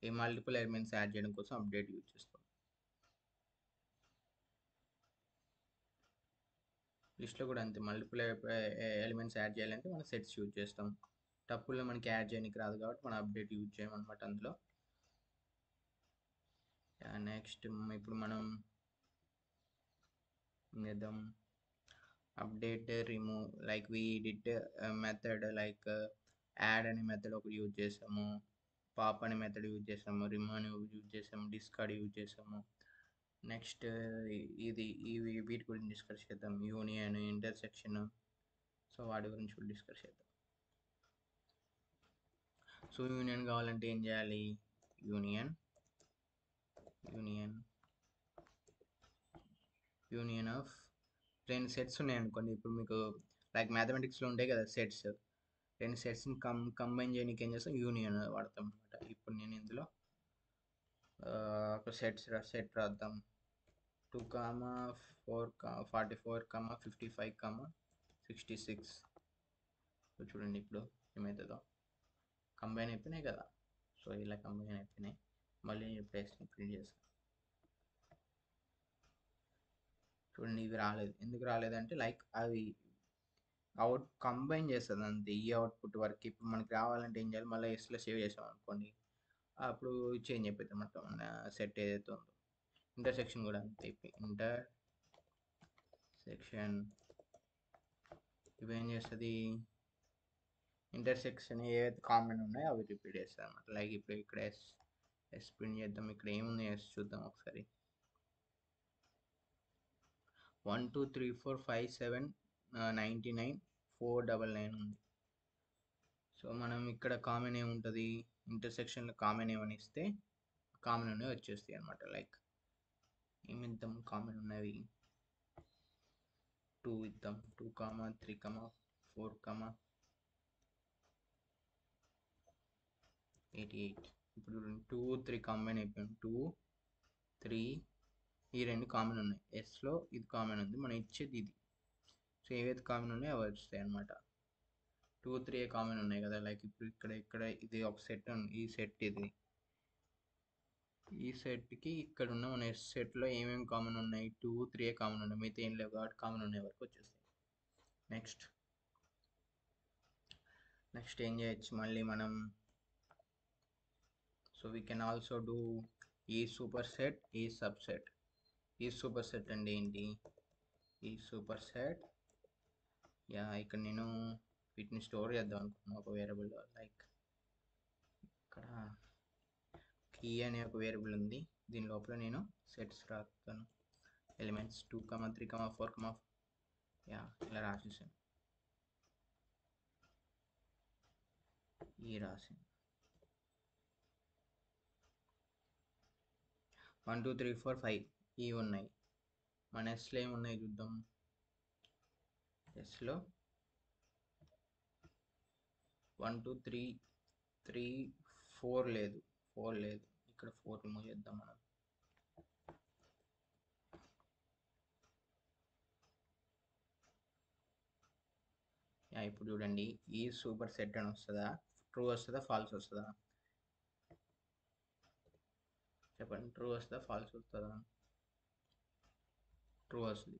ఈ మల్టిపుల్ ఎలిమెంట్స్ యాడ్ చేయడం కోసం అప్డేట్ యూజ్ చేస్తాం. లిస్ట్లో కూడా అంతే. మల్టిపుల్ ఎలిమెంట్స్ యాడ్ చేయాలంటే మనం సెట్స్ యూజ్ చేస్తాం. టప్పుల్లో మనకి యాడ్ చేయడానికి రాదు కాబట్టి మనం అప్డేట్ యూజ్ చేయమన్నమాట అందులో. నెక్స్ట్ ఇప్పుడు మనం చేద్దాం update remove. Like we did method like add అనే మెథడ్ ఒకటి యూజ్ చేసాము, పాప్ అనే మెథడ్ యూజ్ చేసాము, రిమూవ్ అని యూజ్ చేసాము, డిస్కార్డ్ యూజ్ చేసాము. నెక్స్ట్ ఇవి వీటి గురించి డిస్కస్ చేద్దాం. Union, intersection. సో వాటి గురించి కూడా డిస్కస్ చేద్దాం. సో యూనియన్ కావాలంటే ఏం చేయాలి? యూనియన్ యూనియన్ ఆఫ్ రెండు సెట్స్ ఉన్నాయి అనుకోండి. ఇప్పుడు మీకు లైక్ మ్యాథమెటిక్స్లో ఉంటాయి కదా సెట్స్. రెండు సెట్స్ని కంబైన్ చేయడానికి ఏం చేస్తాం? యూనియన్ వాడతాం అనమాట. ఇప్పుడు నేను ఇందులో ఒక సెట్ రాద్దాం. 2, 4, 44, 55, 66. చూడండి ఇప్పుడు ఏమవుతుందో. కంబైన్ అయిపోయినాయి కదా. సో ఇలా కంబైన్ అయిపోయినాయి. మళ్ళీ నేను ప్లేస్ని ప్రింట్ చేస్తాను. చూడండి ఇవి రాలేదు. ఎందుకు రాలేదంటే లైక్ అవి కంబైన్ చేస్తుంది అంతే ఈ అవుట్పుట్ వరకు. ఇప్పుడు మనకి రావాలంటే ఏం చేయాలి? మళ్ళీ ఎస్లో సేవ్ చేసాం అనుకోండి, అప్పుడు చేంజ్ అయిపోతుంది మొత్తం మన సెట్ ఏదైతే ఉందో. ఇంటర్సెక్షన్ కూడా అంతే. ఇంటర్సెక్షన్ ఇవేం చేస్తుంది? ఇంటర్సెక్షన్ ఏవైతే కామన్ ఉన్నాయో అవి రిపీట్ చేస్తుంది అనమాట. లైక్ ఇప్పుడు ఇక్కడ ఎస్ ప్రింట్ చేద్దాం. ఇక్కడ ఏముంది ఎస్ చూద్దాం ఒకసారి. 1, 2, 3, 4, 5, 7, 99, 499 ఉంది. సో మనం ఇక్కడ కామన్ ఏముంటుంది? ఇంటర్సెక్షన్లో కామన్ ఏమని ఇస్తే కామన్ ఉన్నవి వచ్చేస్తాయి అనమాట. లైక్ ఏమిద్దాం? కామన్ ఉన్నవి 2 ఇద్దాం. 2, 3, 4, 88. ఇప్పుడు 2, 3 కామన్ అయిపోయింది. 2, 3 ఈ రెండు కామన్ ఉన్నాయి. ఎస్లో ఇది కామన్ ఉంది, మనం ఇచ్చేది ఇది. సో ఏవైతే కామన్ ఉన్నాయో అవి వస్తాయి అనమాట. 2, 3 కామన్ ఉన్నాయి కదా. లైక్ ఇప్పుడు ఇక్కడ ఇది ఒక సెట్ ఉంది. ఈ సెట్ ఇది. ఈ సెట్కి ఇక్కడ ఉన్న మన ఎస్ సెట్లో ఏమేమి కామన్ ఉన్నాయి? 2, 3 కామన్ ఉన్నాయి. మిగతా ఏం లేవు కాబట్టి కామన్ ఉన్నాయి వరకు వచ్చేస్తాయి. నెక్స్ట్ ఏం చేయొచ్చు మళ్ళీ మనం? So we can also do ఈ సూపర్ సెట్, ఈ సబ్సెట్. ఈ సూపర్ సెట్ అంటే ఏంటి? ఈ సూపర్ సెట్ ఇక్కడ నేను వీటిని స్టోర్ చేద్దాం అనుకున్నాను ఒక వేరియబుల్. లైక్ ఇక్కడ కీ అనే ఒక వేరియబుల్ ఉంది. దీని లోపల నేను సెట్స్ రాస్తాను. ఎలిమెంట్స్ 2, 3, 4, ఇలా రాసేసాను. రాసి 1, 2, 3, 4, 5 ఇవి ఉన్నాయి. మన ఎస్లో ఏమున్నాయి చూద్దాం. ఎస్లో 1, 2, 3, 4 లేదు. 4 లేదు. ఇక్కడ 4 రిమూవ్ చేద్దాం మనం. ఇప్పుడు చూడండి ఈ సూపర్ సెట్ అని వస్తుందా? ట్రూ వస్తుందా? ఫాల్స్ వస్తుందా? చెప్పండి. ట్రూ వస్తుందా? ఫాల్స్ వస్తుందా? ట్రూ వస్తుంది.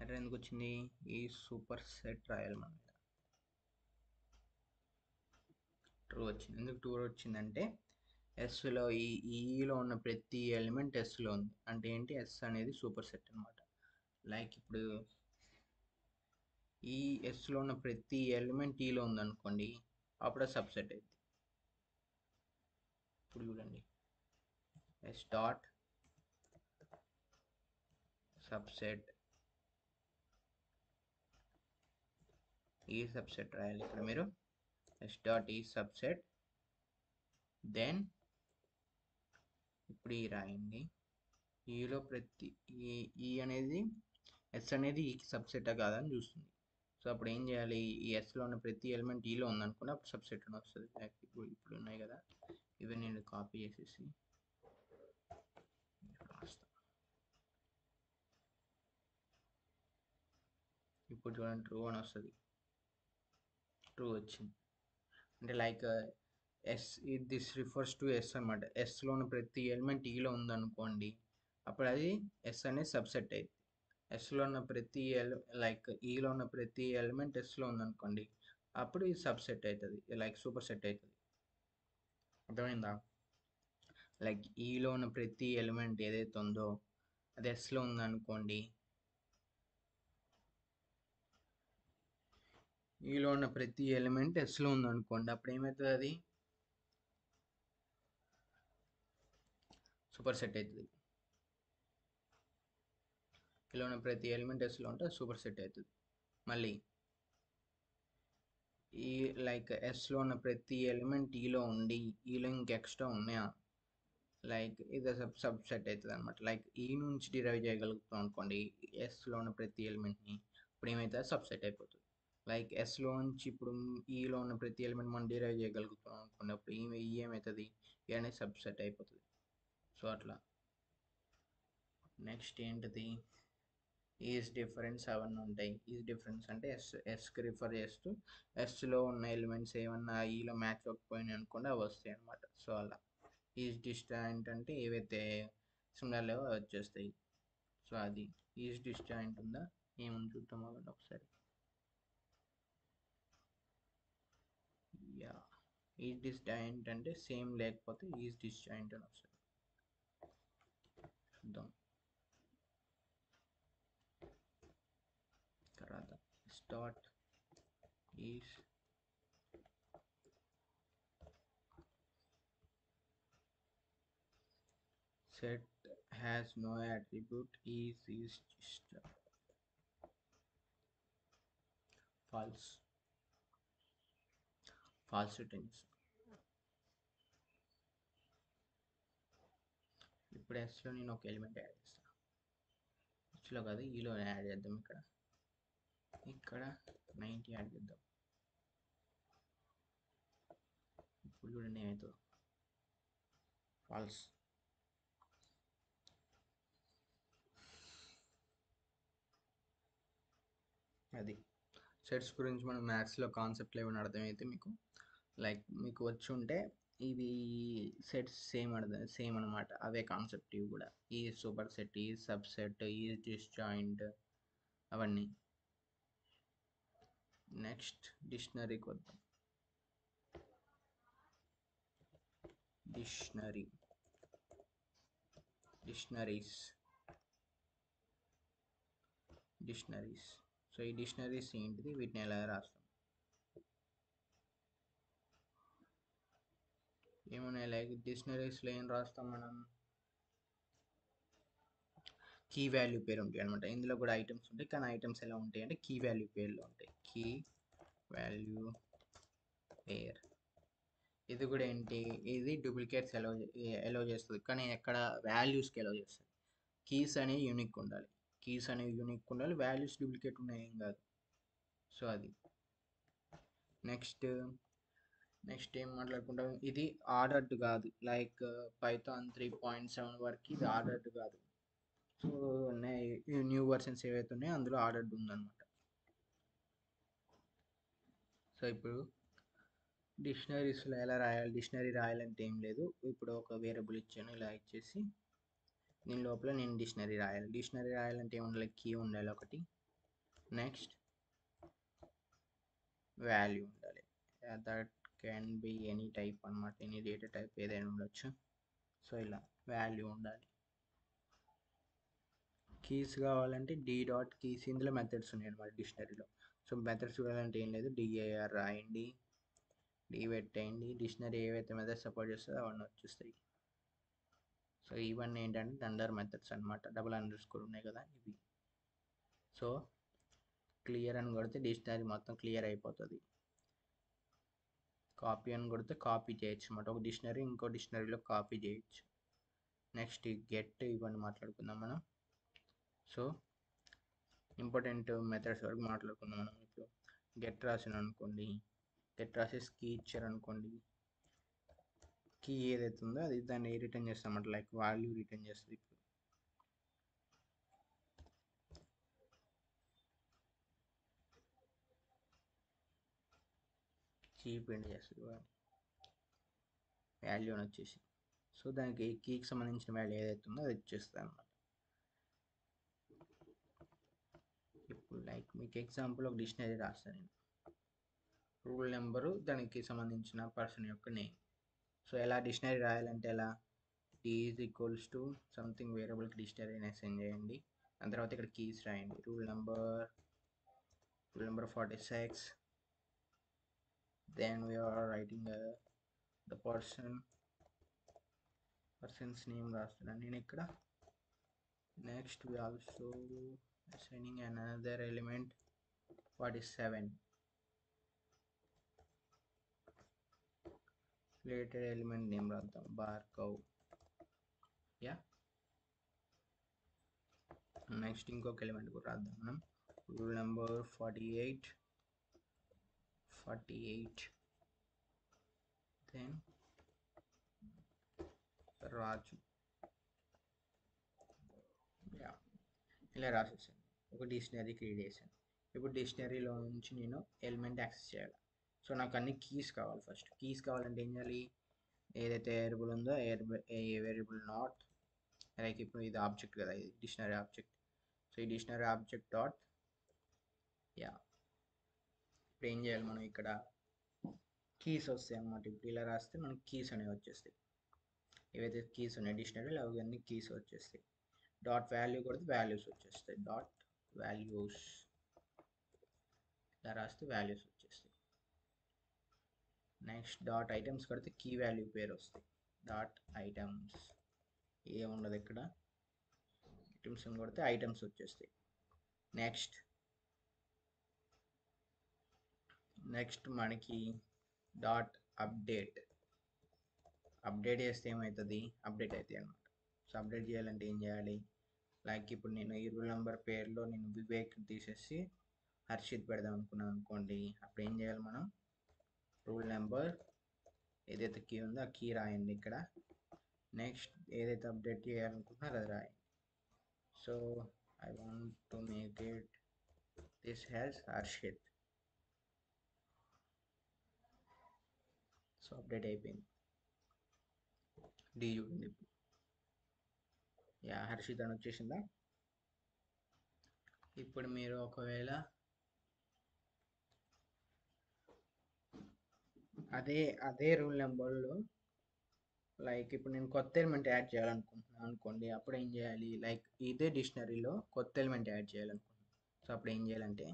ఎర్రర్ ఎందుకు వచ్చింది? ఈ సూపర్ సెట్ రాయాలి మనం. ట్రూ వచ్చింది. ఎందుకు ట్రూ వచ్చిందంటే ఎస్లో ఈలో ఉన్న ప్రతి ఎలిమెంట్ ఎస్లో ఉంది. అంటే ఏంటి? ఎస్ అనేది సూపర్ సెట్ అనమాట. లైక్ ఇప్పుడు ఈ ఎస్లో ఉన్న ప్రతి ఎలిమెంట్ ఈలో ఉందనుకోండి, అప్పుడు సబ్సెట్ అయింది. ఇప్పుడు చూడండి, ఎస్ డాట్ సబ్సెట్, ఈ సబ్సెట్ రాయాలి ఇక్కడ మీరు. ఎస్ డాట్ ఈ సబ్సెట్, దెన్ ఇప్పుడు ఈ రాయండి. ఈలో ప్రతి ఈ అనేది ఎస్ అనేది ఈకి సబ్సెటా కాదని చూస్తుంది. సో అప్పుడు ఏం చేయాలి? ఈ ఎస్లో ఉన్న ప్రతి ఎలిమెంట్ ఈలో ఉందనుకున్న అప్పుడు సబ్సెట్ అని వస్తుంది. ఇప్పుడు ఉన్నాయి కదా, ఇవి నేను కాపీ చేసేసి రాస్తా. ఇప్పుడు చూడండి, ట్రూ అని వస్తుంది. ట్రూ వచ్చింది. అంటే like s, this refers to s అనమాట. ఎస్లో ఉన్న ప్రతి ఎలిమెంట్ ఈలో ఉందనుకోండి, అప్పుడు అది ఎస్ అనేది సబ్సెట్ అయింది. ఎస్లో ఉన్న ప్రతి లైక్ ఈలో ఉన్న ప్రతి ఎలిమెంట్ ఎస్లో ఉందనుకోండి, అప్పుడు ఇది సబ్సెట్ అవుతుంది, లైక్ సూపర్ సెట్ అవుతుంది. అర్థమైందా? లైక్ ఈలో ఉన్న ప్రతి ఎలిమెంట్ ఏదైతే ఉందో అది ఎస్లో ఉందనుకోండి, ఈలో ఉన్న ప్రతి ఎలిమెంట్ ఎస్లో ఉందనుకోండి, అప్పుడు ఏమవుతుంది? అది సూపర్ సెట్ అవుతుంది. ఈలో ఉన్న ప్రతి ఎలిమెంట్ ఎస్లో ఉంటే సూపర్ సెట్ అవుతుంది. మళ్ళీ ఈ లైక్ ఎస్లో ఉన్న ప్రతి ఎలిమెంట్ ఈలో ఉండి ఈలో ఇంక ఎక్స్ట్రా ఉన్నాయా, లైక్ ఇది సబ్సెట్ అవుతుంది అనమాట. లైక్ ఈ నుంచి డిరైవ్ చేయగలుగుతాం అనుకోండి ఎస్లో ఉన్న ప్రతి ఎలిమెంట్ని, ఇప్పుడు ఏమవుతుంది? సబ్సెట్ అయిపోతుంది. లైక్ ఎస్లో నుంచి ఇప్పుడు ఈలో ఉన్న ప్రతి ఎలిమెంట్ మనం డిరైవ్ చేయగలుగుతాం అనుకోండి, అప్పుడు ఈ ఏమవుతుంది? ఈ అనేది సబ్సెట్ అయిపోతుంది. సో అట్లా. నెక్స్ట్ ఏంటిది? ఈజ్ డిఫరెన్స్ అవన్నీ ఉంటాయి. ఈజ్ డిఫరెన్స్ అంటే ఎస్కి రిఫర్ చేస్తూ ఎస్లో ఉన్న ఎలిమెంట్స్ ఏమన్నా ఈలో మ్యాచ్ అవ్వకపోయినాయి అనుకోండి, అవి వస్తాయి అనమాట. సో అలా. ఈజ్ డిస్జాయింట్ అంటే ఏవైతే సిమిలర్ లేవో అవి వచ్చేస్తాయి. సో అది ఈజ్ డిస్జాయింట్ ఉందా ఏముంది చూద్దాం అవ్వండి ఒకసారి. యా, ఈజ్ డిస్జాయింట్ అంటే సేమ్ లేకపోతే ఈజ్ డిస్జాయింట్ అని వస్తుంది. చూద్దాం. తర్వాత start is set has no attribute is just false. false returns. ఇప్పుడు ఎస్లో నేను ఒక ఎలిమెంట్ యాడ్ చేస్తాను. ఎస్లో కాదు, ఈలో యాడ్ చేద్దాం. ఇక్కడ 90 యాడ్ చేద్దాం. ఇప్పుడు చూడండి ఏమవుతుందో. ఫాల్స్. అది సెట్స్ గురించి మనం మ్యాథ్స్లో కాన్సెప్ట్లు ఏమైనా అర్థమైతే మీకు, లైక్ మీకు వచ్చి ఉంటే ఇవి సెట్స్ సేమ్ అనమాట. అవే కాన్సెప్ట్ ఇవి కూడా. ఈ సూపర్ సెట్, ఈ సబ్సెట్, ఈ డిస్జాయింట్, అవన్నీ. నెక్స్ట్ డిక్షనరీకి వద్దాం. డిక్షనరీస్. సో ఈ డిక్షనరీస్ ఏంటిది? వీటిని ఎలా రాస్తాం? ఏమన్నా లైక్ డిక్షనరీస్లో ఏం రాస్తాం మనం? కీ వాల్యూ పేరు ఉంటాయి అనమాట. ఇందులో కూడా ఐటమ్స్ ఉంటాయి, కానీ ఐటమ్స్ ఎలా ఉంటాయి అంటే కీ వాల్యూ పేర్లో ఉంటాయి. కీ వాల్యూ పేర్. ఇది కూడా ఏంటి? ఇది డూప్లికేట్స్ ఎలో చేస్తుంది, కానీ ఎక్కడ వాల్యూస్కి ఎలో చేస్తుంది. కీస్ అనేవి యూనిక్ ఉండాలి. వాల్యూస్ డూప్లికేట్ ఉన్నాయి ఏం కాదు. సో అది. నెక్స్ట్ ఏం మాట్లాడుకుంటాం? ఇది ఆర్డర్డ్ కాదు. లైక్ పైథాన్ 3.7 వరకు ఇది ఆర్డర్డ్ కాదు. సో న్యూ వర్షన్స్ ఏవైతే ఉన్నాయో అందులో ఆర్డర్డ్ ఉందన్నమాట. సో ఇప్పుడు డిక్షనరీస్లో ఎలా రాయాలి? డిక్షనరీ రాయాలంటే ఏం లేదు, ఇప్పుడు ఒక వేరియబుల్ ఇచ్చాను, ఇలా ఇచ్చేసి దీని లోపల నేను డిక్షనరీ రాయాలి. డిక్షనరీ రాయాలంటే ఏముండాలి? కీ ఉండాలి ఒకటి. నెక్స్ట్ వాల్యూ ఉండాలి. That can be any type అనమాట, ఎనీ డేటా టైప్ ఏదైనా ఉండొచ్చు. సో ఇలా వాల్యూ ఉండాలి. కీస్ కావాలంటే డి డాట్ కీస్, ఇందులో మెథడ్స్ ఉన్నాయి అనమాట డిక్షనరీలో. సో మెథడ్స్ చూడాలంటే ఏం లేదు, డిఐఆర్ రాయండి, డి పెట్టేయండి, డిక్షనరీ ఏవైతే మెథడ్స్ సపోర్ట్ చేస్తుందో అవన్నీ వచ్చేస్తాయి. సో ఇవన్నీ ఏంటంటే అండర్ మెథడ్స్ అనమాట, డబుల్ అండర్ స్కోర్ ఉన్నాయి కదా ఇవి. సో క్లియర్ అని కొడితే డిక్షనరీ మొత్తం క్లియర్ అయిపోతుంది. కాపీ అని కొడితే కాపీ చేయొచ్చు అనమాట, ఒక డిక్షనరీ ఇంకో డిక్షనరీలో కాపీ చేయొచ్చు. నెక్స్ట్ గెట్, ఇవన్నీ మాట్లాడుకుందాం మనం. సో ఇంపార్టెంట్ మెథడ్స్ వరకు మాట్లాడుకుందాం మనం. ఇప్పుడు గెట్ రాసిన అనుకోండి, గెట్ రాసేసి కీ ఇచ్చారు అనుకోండి, కీ ఏదైతే ఉందో అది దాన్ని రిటర్న్ చేస్తామన్నమాట, లైక్ వాల్యూ రిటర్న్ చేస్తుంది. ఇప్పుడు కీ ప్రింట్ చేస్తుంది వాల్యూ అని వచ్చేసి. సో దానికి కీకి సంబంధించిన వాల్యూ ఏదైతే ఉందో అది ఇచ్చేస్తుంది అనమాట. ఇప్పుడు లైక్ మీకు ఎగ్జాంపుల్ ఒక డిక్షనరీ రాస్తాను నేను, రూల్ నెంబరు, దానికి సంబంధించిన పర్సన్ యొక్క నేమ్. సో ఎలా డిక్షనరీ రాయాలంటే ఎలా, D is equals to something వేరియబుల్కి డిక్షనరీ అని అసైన్ చేయండి. దాని తర్వాత ఇక్కడ కీస్ రాయండి, rule number 46, then we are writing the person's name రాస్తున్నాను నేను ఇక్కడ. Next we also assigning another element 47, related element name రాద్దాం barcow. యా నెక్స్ట్ ఇంకొక ఎలిమెంట్ కూడా రాద్దాం మనం, రూల్ నెంబర్ 48, దెన్ రాజు. యా ఇలా రాసేసాను, ఒక డిక్షనరీ క్రియేట్ చేశాను. ఇప్పుడు డిక్షనరీలో నుంచి నేను ఎలిమెంట్ యాక్సెస్ చేయాలి. సో నాకు అన్ని కీస్ కావాలి. ఫస్ట్ కీస్ కావాలంటే ఏం చేయాలి, ఏదైతే వేరియబుల్ ఉందో ఏ వేరియబుల్ నాట్, లైక్ ఇప్పుడు ఇది ఆబ్జెక్ట్ కదా, ఇది డిక్షనరీ ఆబ్జెక్ట్. సో ఈ డిక్షనరీ ఆబ్జెక్ట్ డాట్, యా ఇప్పుడు ఏం చేయాలి మనం, ఇక్కడ కీస్ వస్తాయి అన్నమాట. ఇప్పుడు ఇలా రాస్తే మనకి కీస్ అనేవి వచ్చేస్తాయి, ఏవైతే కీస్ ఉన్నాయి డిక్షనరీలో అవన్నీ కీస్ వచ్చేస్తాయి. డాట్ వాల్యూ కొడితే వాల్యూస్ వచ్చేస్తాయి, డాట్ వాల్యూస్ ఇలా రాస్తే వాల్యూస్ వచ్చేస్తాయి. నెక్స్ట్ డాట్ ఐటమ్స్ కొడితే కీ వాల్యూ పేరు వస్తాయి, డాట్ ఐటమ్స్ ఏముండదు ఇక్కడ, ఐటమ్స్ అని కొడితే ఐటమ్స్ వచ్చేస్తాయి. నెక్స్ట్ మనకి డాట్ అప్డేట్ చేస్తే ఏమవుతుంది, అప్డేట్ అవుతాయి అనమాట. సో అప్డేట్ చేయాలంటే ఏం చేయాలి, లైక్ ఇప్పుడు నేను ఈ రూల్ నెంబర్ పేరులో నేను వివేక్ తీసేసి హర్షిత్ పెడదాం అనుకున్నాను అనుకోండి, అప్పుడు ఏం చేయాలి మనం, రూల్ నెంబర్ ఏదైతే కీ ఉందో ఆ కీ రాయండి ఇక్కడ. నెక్స్ట్ ఏదైతే అప్డేట్ చేయాలనుకుంటున్నారో అది రాయండి. So I want to make it this has Harshit. So update అయిపోయింది, డి చూడండి ఇప్పుడు, యా హర్షిత్ అని వచ్చేసిందా. ఇప్పుడు మీరు ఒకవేళ అదే రూల్ నెంబర్లో లైక్ ఇప్పుడు నేను కొత్త ఎలిమెంట్ యాడ్ చేయాలనుకుంటున్నాను అనుకోండి, అప్పుడు ఏం చేయాలి, లైక్ ఇదే డిక్షనరీలో కొత్త ఎలిమెంట్ యాడ్ చేయాలనుకుంటున్నాను. సో అప్పుడు ఏం చేయాలంటే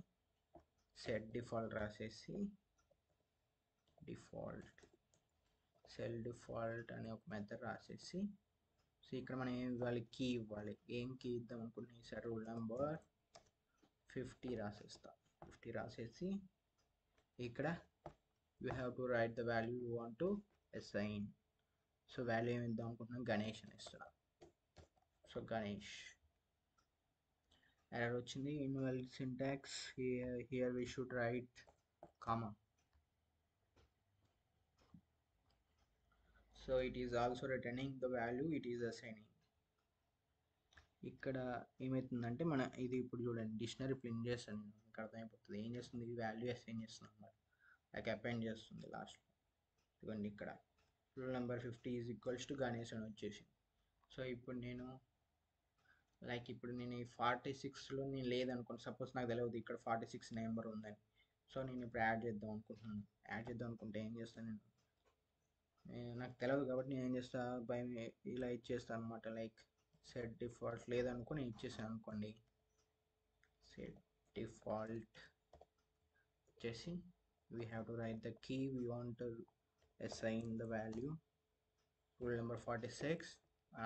సెట్ డిఫాల్ట్ రాసేసి, సెల్ డిఫాల్ట్ అనే ఒక మెథడ్ రాసేసి, సో ఇక్కడ మనం ఏం ఇవ్వాలి, కీ ఇవ్వాలి. ఏం కీ ఇద్దాం అనుకుంటున్నాం, ఈసారి రూల్ నెంబర్ 50 రాసేస్తా. 50 రాసేసి ఇక్కడ you have to write the value you want to assign. So value ఏమి ఇద్దాం అనుకుంటున్నాం, గణేష్ అని ఇస్తున్నా. సో గణేష్, ఎర్రర్ వచ్చింది, invalid syntax, here we should write comma. So it is also returning the value it is assigning. ఇక్కడ ఏమవుతుందంటే మన ఇది ఇప్పుడు చూడండి, డిక్షనరీ ప్రింట్ చేస్తాను నేను, మీకు అర్థమైపోతుంది ఏం చేస్తుంది, ఈ వాల్యూ అసైన్ చేస్తుంది అనమాట, లైక్ అపెండ్ చేస్తుంది లాస్ట్లో. ఇదిగోండి ఇక్కడ rule number 50 is equals to Ganesh అని వచ్చేసి. సో ఇప్పుడు నేను లైక్ ఇప్పుడు నేను ఈ 46లో నేను లేదనుకోండి, సపోజ్ నాకు తెలియదు ఇక్కడ 46 నెంబర్ ఉందని. సో నేను ఇప్పుడు యాడ్ చేద్దాం అనుకుంటున్నాను. యాడ్ చేద్దాం అనుకుంటే ఏం చేస్తాను నేను, నాకు తెలియదు కాబట్టి నేను ఏం చేస్తా, బై ఇలా ఇచ్చేస్తాను అనమాట. లైక్ సెట్ డిఫాల్ట్ లేదనుకో నేను ఇచ్చేసాను అనుకోండి, సెట్ డిఫాల్ట్ వచ్చేసి we have to write the key we want to assign the value rule number 46,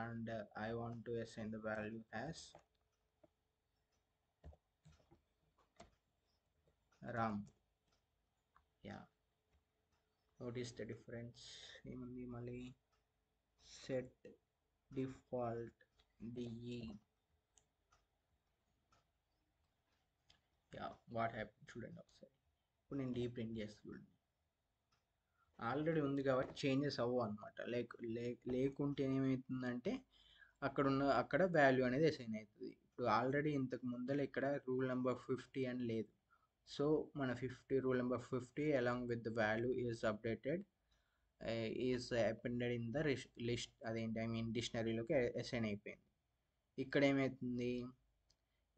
and I want to assign the value as ram. Yeah, notice the difference. ఏముంది మళ్ళీ set default de. Yeah, what happy చూడండి ఒకసారి. ఇప్పుడు నేను D print చేస్తాను చూడండి, already ఉంది కాబట్టి చేంజెస్ అవ్వవు అనమాట. లేకుంటే ఏమవుతుందంటే అక్కడ వాల్యూ అనేది అసైన్ అవుతుంది. ఇప్పుడు ఆల్రెడీ ఇంతకు ముందర ఇక్కడ రూల్ నెంబర్ 50 అని లేదు. సో మన rule number 50 along with the value is updated, is appended in the list, అదేంటి ఐ మీన్ డిక్షనరీలోకి అసైన్ అయిపోయింది. ఇక్కడ ఏమవుతుంది,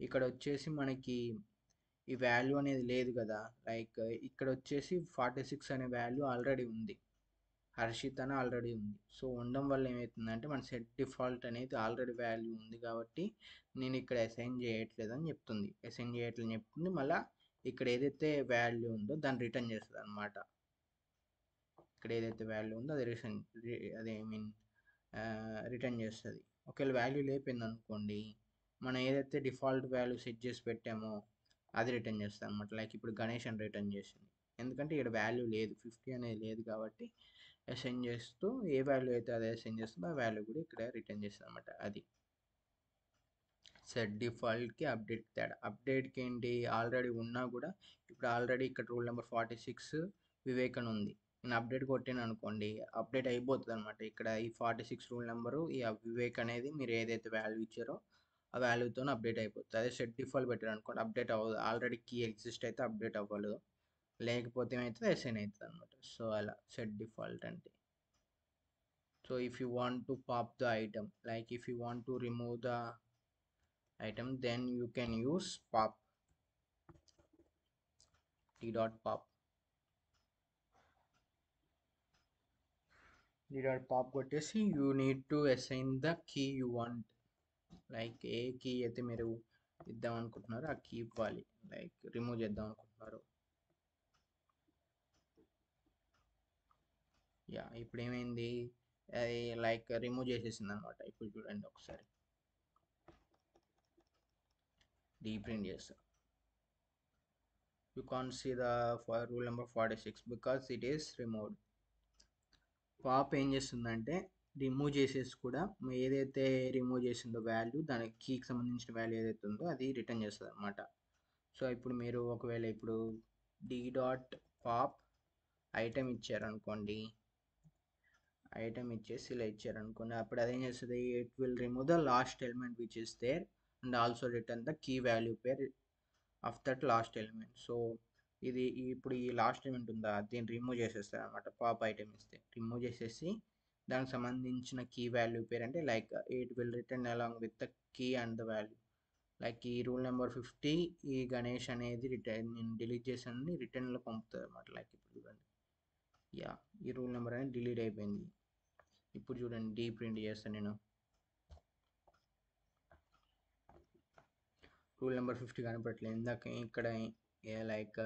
ఇక్కడ వచ్చేసి మనకి ఈ వాల్యూ అనేది లేదు కదా. లైక్ ఇక్కడ వచ్చేసి 46 అనే వాల్యూ ఆల్రెడీ ఉంది, హర్షిత్ అని ఆల్రెడీ ఉంది. సో ఉండడం వల్ల ఏమవుతుందంటే మన సెట్ డిఫాల్ట్ అనేది ఆల్రెడీ వాల్యూ ఉంది కాబట్టి నేను ఇక్కడ అసైన్ చేయట్లేదు అని చెప్తుంది. అసైన్ చేయట్లేదని చెప్తుంది. మళ్ళీ ఇక్కడ ఏదైతే వాల్యూ ఉందో దాన్ని రిటర్న్ చేస్తుంది అనమాట. ఇక్కడ ఏదైతే వాల్యూ ఉందో అది అదే ఐ మీన్ రిటర్న్ చేస్తుంది. ఒకవేళ వాల్యూ లేపింది అనుకోండి, మనం ఏదైతే డిఫాల్ట్ వాల్యూ సెట్ చేసి పెట్టామో అది రిటర్న్ చేస్తుంది అనమాట. లైక్ ఇప్పుడు గణేష్ అని రిటర్న్ చేసింది, ఎందుకంటే ఇక్కడ వాల్యూ లేదు, 50 అనేది లేదు కాబట్టి అసైన్ చేస్తూ ఏ వాల్యూ అయితే అదే అసైన్ చేస్తుందో ఆ వాల్యూ కూడా ఇక్కడ రిటర్న్ చేస్తుంది అనమాట. అది సెట్ డిఫాల్ట్కి అప్డేట్ తేడా. అప్డేట్కి ఏంటి, ఆల్రెడీ ఉన్నా కూడా ఇప్పుడు ఆల్రెడీ ఇక్కడ రూల్ నెంబర్ 46 వివేకన్ ఉంది, నేను అప్డేట్ కొట్టాను అనుకోండి అప్డేట్ అయిపోతుంది అనమాట. ఇక్కడ ఈ 46 రూల్ నెంబరు ఈ వివేక్ అనేది మీరు ఏదైతే వాల్యూ ఇచ్చారో ఆ వాల్యూతో అప్డేట్ అయిపోతుంది. అదే సెట్ డిఫాల్ట్ పెట్టారు అనుకోండి అప్డేట్ అవ్వదు, ఆల్రెడీ కీ ఎగ్జిస్ట్ అయితే అప్డేట్ అవ్వలేదు, లేకపోతే ఏమవుతుంది అసైన్ అవుతుంది అనమాట. సో అలా సెట్ డిఫాల్ట్ అంటే. So if you want to pop the item, like if you want to remove the item, then you can use pop, t.pop. t.pop కొట్టేసి you need to assign the key you want. Like a key అయితే మీరు ఇద్దాం అనుకుంటున్నారో ఆ key ఇవ్వాలి. Like remove చేద్దాం అనుకుంటున్నారు, yeah ఇప్పుడు ఏమైంది, అది లైక్ రిమూవ్ చేసేసింది అనమాట. ఇప్పుడు చూడండి ఒకసారి ప్రింట్ చేస్తా, you can't see the rule number 46 because it is removed. Pop ఏం చేస్తుందంటే రిమూవ్ చేసేసి కూడా ఏదైతే రిమూవ్ చేసిందో వాల్యూ, దానికి కీకి సంబంధించిన వాల్యూ ఏదైతే ఉందో అది రిటర్న్ చేస్తుంది అనమాట. సో ఇప్పుడు మీరు ఒకవేళ ఇప్పుడు d.pop ఐటమ్ ఇచ్చారనుకోండి, ఐటమ్ ఇచ్చేసి ఇలా ఇచ్చారనుకోండి, అప్పుడు అదేం చేస్తుంది, it will remove the last element which is there and also return the key value pair of that last element. So ఇది ఇప్పుడు ఈ లాస్ట్ ఎలిమెంట్ ఉందా దీన్ని రిమూవ్ చేసేస్తారు అనమాట. పాప్ ఐటమ్ ఇస్తే రిమూవ్ చేసేసి దానికి సంబంధించిన కీ వాల్యూ పేరు అంటే like it will return along with the key and the value. Like ఈ రూల్ నెంబర్ 50 ఈ గణేష్ అనేది నేను డిలీట్ చేశానని రిటర్న్లో పంపుతుంది అనమాట. లైక్ ఇప్పుడు చూడండి, యా ఈ రూల్ నెంబర్ అనేది డిలీట్ అయిపోయింది. ఇప్పుడు చూడండి ప్రింట్ చేస్తాను నేను, రూల్ నెంబర్ 50 కనపడట్లేదు. ఇందాక ఇక్కడ లైక్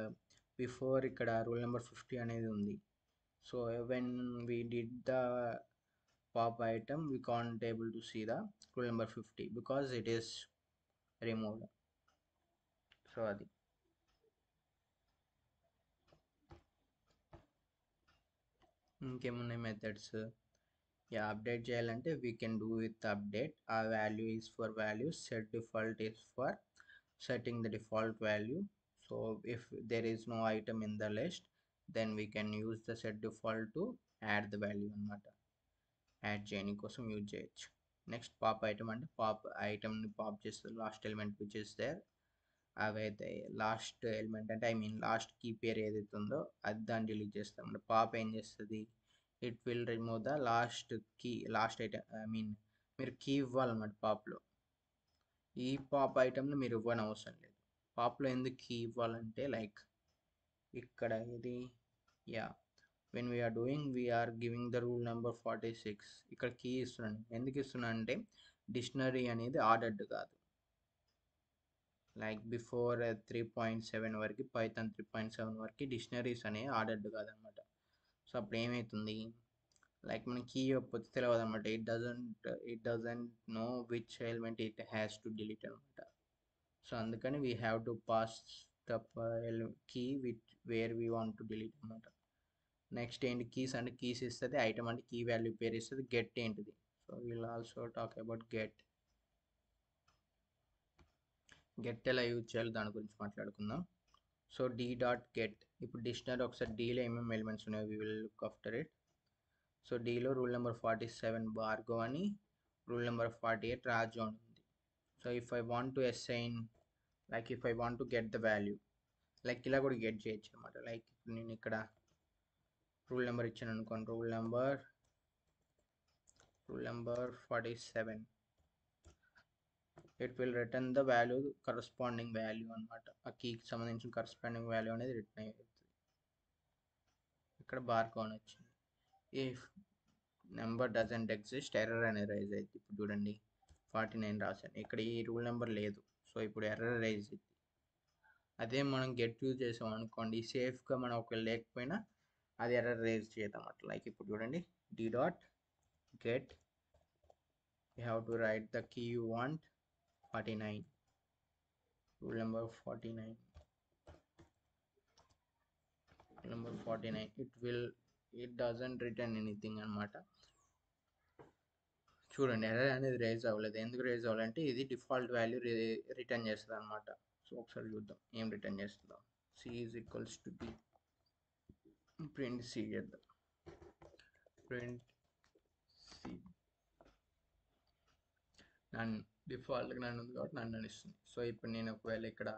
బిఫోర్ ఇక్కడ రూల్ నెంబర్ 50 అనేది ఉంది. So when we did the pop item we can't able to see the rule number 50 because it is removed. So అది ఇంకేమున్నాయి మెథడ్స్. యా అప్డేట్ చేయాలంటే we can do with update, ఆ value is for values, set default is for setting the default value. So if there is no item in the list, then we can use the set default to add the value అనమాట. Add చేయని కోసం use చేయొచ్చు. Next pop item అంటే pop ఐటమ్ని pop చేస్తుంది last element which is there. అవైతే last element అంటే I mean last key pair ఏదైతే ఉందో అది దాన్ని డిలీట్ చేస్తాం. పాప్ ఏం చేస్తుంది, it will remove the last key, last item I mean మీరు కీ ఇవ్వాలన్నమాట పాప్లో. ఈ పాప్ ఐటెంలో మీరు ఇవ్వని అవసరం లేదు. పాప్లో ఎందుకు కీ ఇవ్వాలంటే లైక్ ఇక్కడ ఇది when we are doing we are giving the rule number 46. ఇక్కడ కీ ఇస్తున్నాను. ఎందుకు ఇస్తున్నా అంటే డిక్షనరీ అనేది ఆర్డర్డ్ కాదు. లైక్ బిఫోర్ 3.7 వరకు పైథాన్ 3.7 వరకు డిక్షనరీస్ అనేవి ఆర్డర్డ్ కాదనమాట. సో అప్పుడు ఏమవుతుంది, లైక్ మన కీ ఇవ్వకపోతే తెలియదు అనమాట. It doesn't know which element it has to delete అనమాట. సో అందుకని we have to pass the key with where we want to delete అనమాట. నెక్స్ట్ ఏంటి, కీస్ అంటే కీస్ ఇస్తుంది, ఐటమ్ అంటే కీ వాల్యూ పేరు ఇస్తుంది, గెట్ ఏంటిది. So will also talk about get ఎలా యూజ్ చేయాలి దాని గురించి మాట్లాడుకుందాం. సో d.get, ఇప్పుడు డిక్షనరీ ఒకసారి డీలో ఏమేమి ఎలిమెంట్స్ ఉన్నాయో we will look after it. So డీలో రూల్ నెంబర్ 47 భార్గవ్ అని, రూల్ నెంబర్ 48 రాజు అని ఉంది. So if I want to assign, like if I want to get the value, like ఇలా కూడా గెట్ చేయొచ్చు అనమాట. లైక్ ఇప్పుడు నేను ఇక్కడ రూల్ నెంబర్ ఇచ్చాను అనుకోండి, rule number 47, it will return the value corresponding value అనమాట. ఆ కీకి సంబంధించిన కరస్పాండింగ్ వాల్యూ అనేది రిటర్న్ అవుతుంది. ఇక్కడ భార్గవ్ అని వచ్చింది. If number doesn't exist, error అనేది రైజ్ అవుతుంది. ఇప్పుడు చూడండి 49 రాశాను, ఇక్కడ ఈ రూల్ నెంబర్ లేదు. సో ఇప్పుడు ఎర్రర్ రైజ్ అవుతుంది. అదే మనం గెట్ యూజ్ చేసాం అనుకోండి, సేఫ్గా మనం ఒకవేళ లేకపోయినా అది ఎర్రర్ రైజ్ చేద్దాం అట్లా. లైక్ ఇప్పుడు చూడండి d.get, you have to write the key you want, 49, rule number 49, it doesn't return anything అనమాట. చూడండి ఎర్రర్ అనేది రైజ్ అవ్వలేదు. ఎందుకు రైజ్ అవ్వాలంటే ఇది డిఫాల్ట్ వాల్యూ రిటర్న్ చేస్తుంది అనమాట. సో ఒకసారి చూద్దాం ఏం రిటర్న్ చేస్తుందో. c is equals to b, print c చేద్దాం. ప్రింట్ c నన్ను డిఫాల్ట్గా నన్ను ఉంది కాబట్టి నన్ను ఇస్తుంది. సో ఇప్పుడు నేను ఒకవేళ ఇక్కడ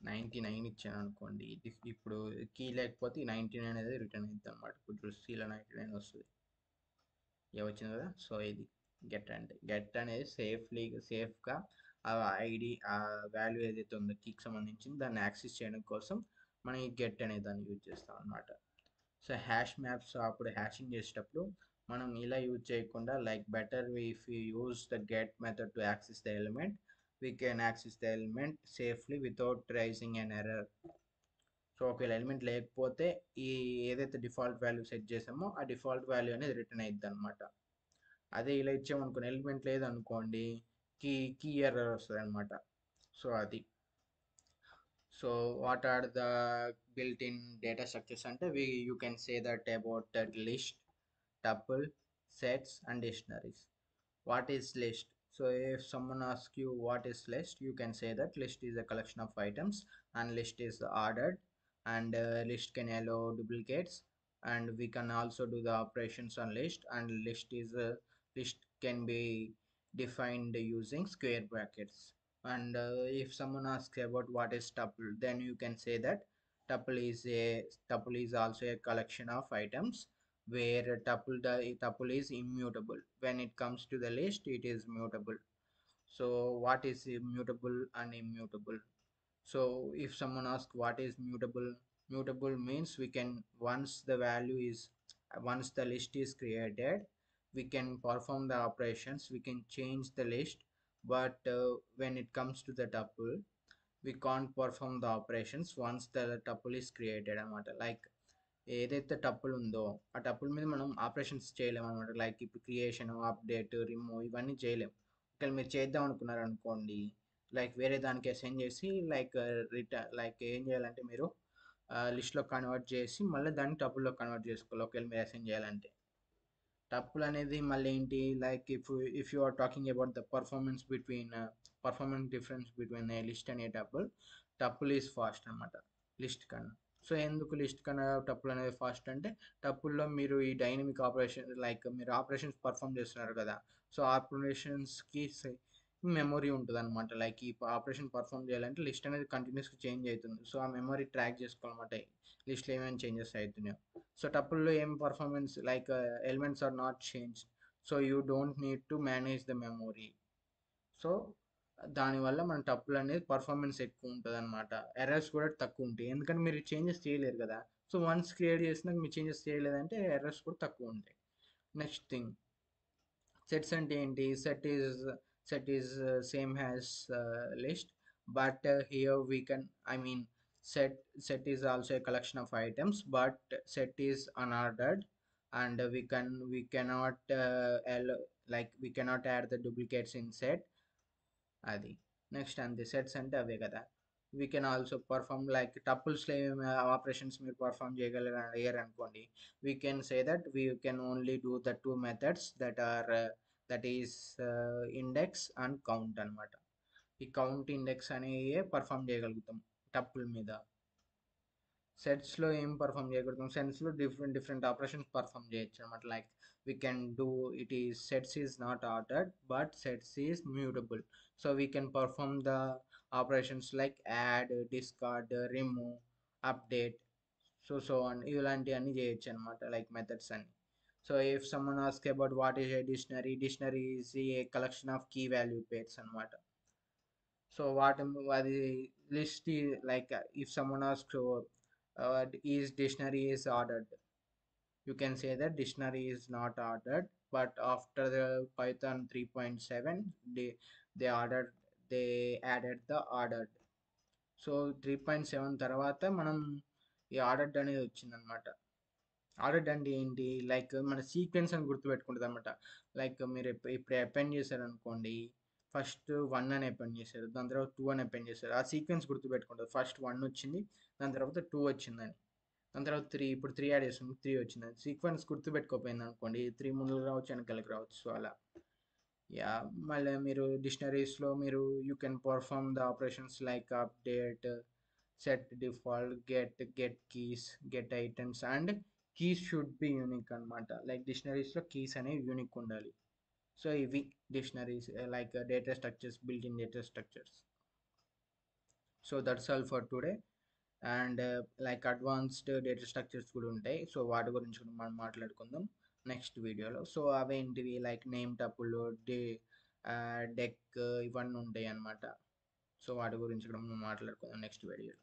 99 ఇచ్చాను అనుకోండి, ఇప్పుడు కీ లేకపోతే 99 అనేది రిటర్న్ అవుతుంది అనమాట. ఇప్పుడు cలో 99 వస్తుంది, వచ్చింది కదా. సో ఇది గెట్ అనేది సేఫ్గా ఆ ఐడి, ఆ వాల్యూ ఏదైతే ఉందో కీకి సంబంధించింది దాన్ని యాక్సెస్ చేయడం కోసం మనం ఈ గెట్ అనే దాన్ని యూజ్ చేస్తాం అనమాట. సో హ్యాష్ మ్యాప్స్ అప్పుడు హ్యాషింగ్ చేసేటప్పుడు మనం ఇలా యూజ్ చేయకుండా, like better if you use the get method to access the element, we can access the element safely without raising an error. So ఒకవేళ ఎలిమెంట్ లేకపోతే ఈ ఏదైతే డిఫాల్ట్ వాల్యూ సెట్ చేసామో ఆ డిఫాల్ట్ వాల్యూ అనేది రిటర్న్ అవుతుంది అనమాట. అదే ఇలా ఇచ్చామనుకోండి, ఎలిమెంట్ లేదనుకోండి, కీ ఎర్రర్ వస్తుంది అనమాట. సో అది. So what are the built in data structures అంటే you can say that about that list, tuple, sets and dictionaries. What is list? So if someone asks you what is list, you can say that list is a collection of items and list is ordered, and list can allow duplicates, and we can also do the operations on list, and list can be defined using square brackets. And if someone asks about what is tuple, then you can say that tuple is also a collection of items where tuple is immutable. When it comes to the list, it is mutable. So what is immutable and immutable? So if someone asks what is mutable, mutable means we can, once the list is created, we can perform the operations, we can change the list. But when it comes to the tuple, we can't perform the operations once the tuple is created అనమాట. Like ఏదైతే tuple ఉందో ఆ tuple మీద మనం operations చేయలేము అనమాట. Like ఇప్పుడు creation, update, remove ఇవన్నీ చేయలేము. ఒకవేళ మీరు చేద్దాం అనుకున్నారు అనుకోండి, లైక్ వేరే దానికి అసైన్ చేసి లైక్ ఏం చేయాలంటే మీరు లిస్ట్లో కన్వర్ట్ చేసి మళ్ళీ దాన్ని టపుల్లో కన్వర్ట్ చేసుకోవాలి ఒకవేళ మీరు అసైన్ చేయాలంటే. టపుల్ అనేది మళ్ళీ ఏంటి, like if you are talking about the performance difference between a list and a tuple is fast అనమాట లిస్ట్ కన్నా. సో ఎందుకు లిస్ట్ కన్నా టపుల్ అనేది ఫాస్ట్ అంటే, టపుల్లో మీరు ఈ డైనమిక్ ఆపరేషన్, లైక్ మీరు ఆపరేషన్స్ పర్ఫామ్ చేస్తున్నారు కదా, సో ఆపరేషన్స్కి మెమొరీ ఉంటుంది అనమాట. లైక్ ఈ ఆపరేషన్ పర్ఫామ్ చేయాలంటే లిస్ట్ అనేది కంటిన్యూస్గా చేంజ్ అవుతుంది. సో ఆ మెమొరీ ట్రాక్ చేసుకోవాలన్నమాట, లిస్ట్లో ఏమైనా చేంజెస్ అవుతున్నాయో. సో టపుల్లో ఏం performance, like elements are not change, so you don't need to manage the memory. So దానివల్ల మన టప్పులు అనేది పర్ఫార్మెన్స్ ఎక్కువ ఉంటుంది అనమాట. ఎర్రర్స్ కూడా తక్కువ ఉంటాయి, ఎందుకంటే మీరు చేంజెస్ చేయలేరు కదా. సో వన్స్ క్రియేట్ చేసినాక మీరు చేంజెస్ చేయలేదంటే ఎర్రర్స్ కూడా తక్కువ ఉంటాయి. నెక్స్ట్ థింగ్, sets అంటే ఏంటి? Set is same as list, but here we can, I mean, set is also a collection of items, but set is unordered, and we cannot like we cannot add the duplicates in set. అది next అంతే, sets అంటే అవే కదా. We can also perform like టపుల్స్లో ఏమేమి operations మీరు perform చేయగలరు అయ్యారు అనుకోండి, we can say that we can only do the two methods that are that is index and count అనమాట. ఈ కౌంట్ ఇండెక్స్ అనేవి పర్ఫామ్ చేయగలుగుతాం టపుల్ మీద. సెట్స్లో ఏం పర్ఫామ్ చేయగలుగుతాం? సెట్స్లో డిఫరెంట్ డిఫరెంట్ ఆపరేషన్స్ పర్ఫామ్ చేయొచ్చు అనమాట. Like we can do, it is sets is not ordered but sets is mutable, so we can perform the operations like add, discard, remove, update, so on, ఇలాంటివన్నీ చేయొచ్చు అనమాట, like methods అని. So if someone ask about what is a dictionary, dictionary is a collection of key value pairs అనమాట. So వాటి అది list like if someone ask is dictionary is ordered, you can say that dictionary is not ordered, but after the Python 3.7 they added the ordered. So 3.7 తర్వాత మనం ఈ ordered అనేది వచ్చిందనమాట. Ordered అంటే ఏంటి? లైక్ మన సీక్వెన్స్ అని గుర్తుపెట్టుకుంటుంది అనమాట. లైక్ మీరు ఇప్పుడు అపెండ్ చేశారనుకోండి, ఫస్ట్ 1 అని అపెండ్ చేశారు, దాని తర్వాత 2 అని అపెండ్ చేశారు, ఆ సీక్వెన్స్ గుర్తుపెట్టుకుంటుంది. ఫస్ట్ 1 వచ్చింది, దాని తర్వాత 2 వచ్చిందని, దాని తర్వాత 3, ఇప్పుడు 3 యాడ్ చేస్తుంది, 3 వచ్చింది. సీక్వెన్స్ గుర్తుపెట్టుకోపోయింది అనుకోండి, 3 ముందు రావచ్చు, వెనకాలకి రావచ్చు. సో అలా యా. మళ్ళీ మీరు డిక్షనరీస్లో మీరు you can perform the operations like update, set default, get keys, get items, and keys should be unique అనమాట. లైక్ డిక్షనరీస్లో కీస్ అనేవి యూనిక్ ఉండాలి. సో ఇవి dictionaries like data structures, built in data structures. So that's all for today. And like advanced data structures కూడా ఉంటాయి, so వాటి గురించి కూడా మనం మాట్లాడుకుందాం నెక్స్ట్ వీడియోలో. సో అవేంటివి? లైక్ నేమ్ టపుల్, డెక్, ఇవన్నీ ఉంటాయి అన్నమాట. సో వాటి గురించి కూడా మనం మాట్లాడుకుందాం నెక్స్ట్ వీడియోలో.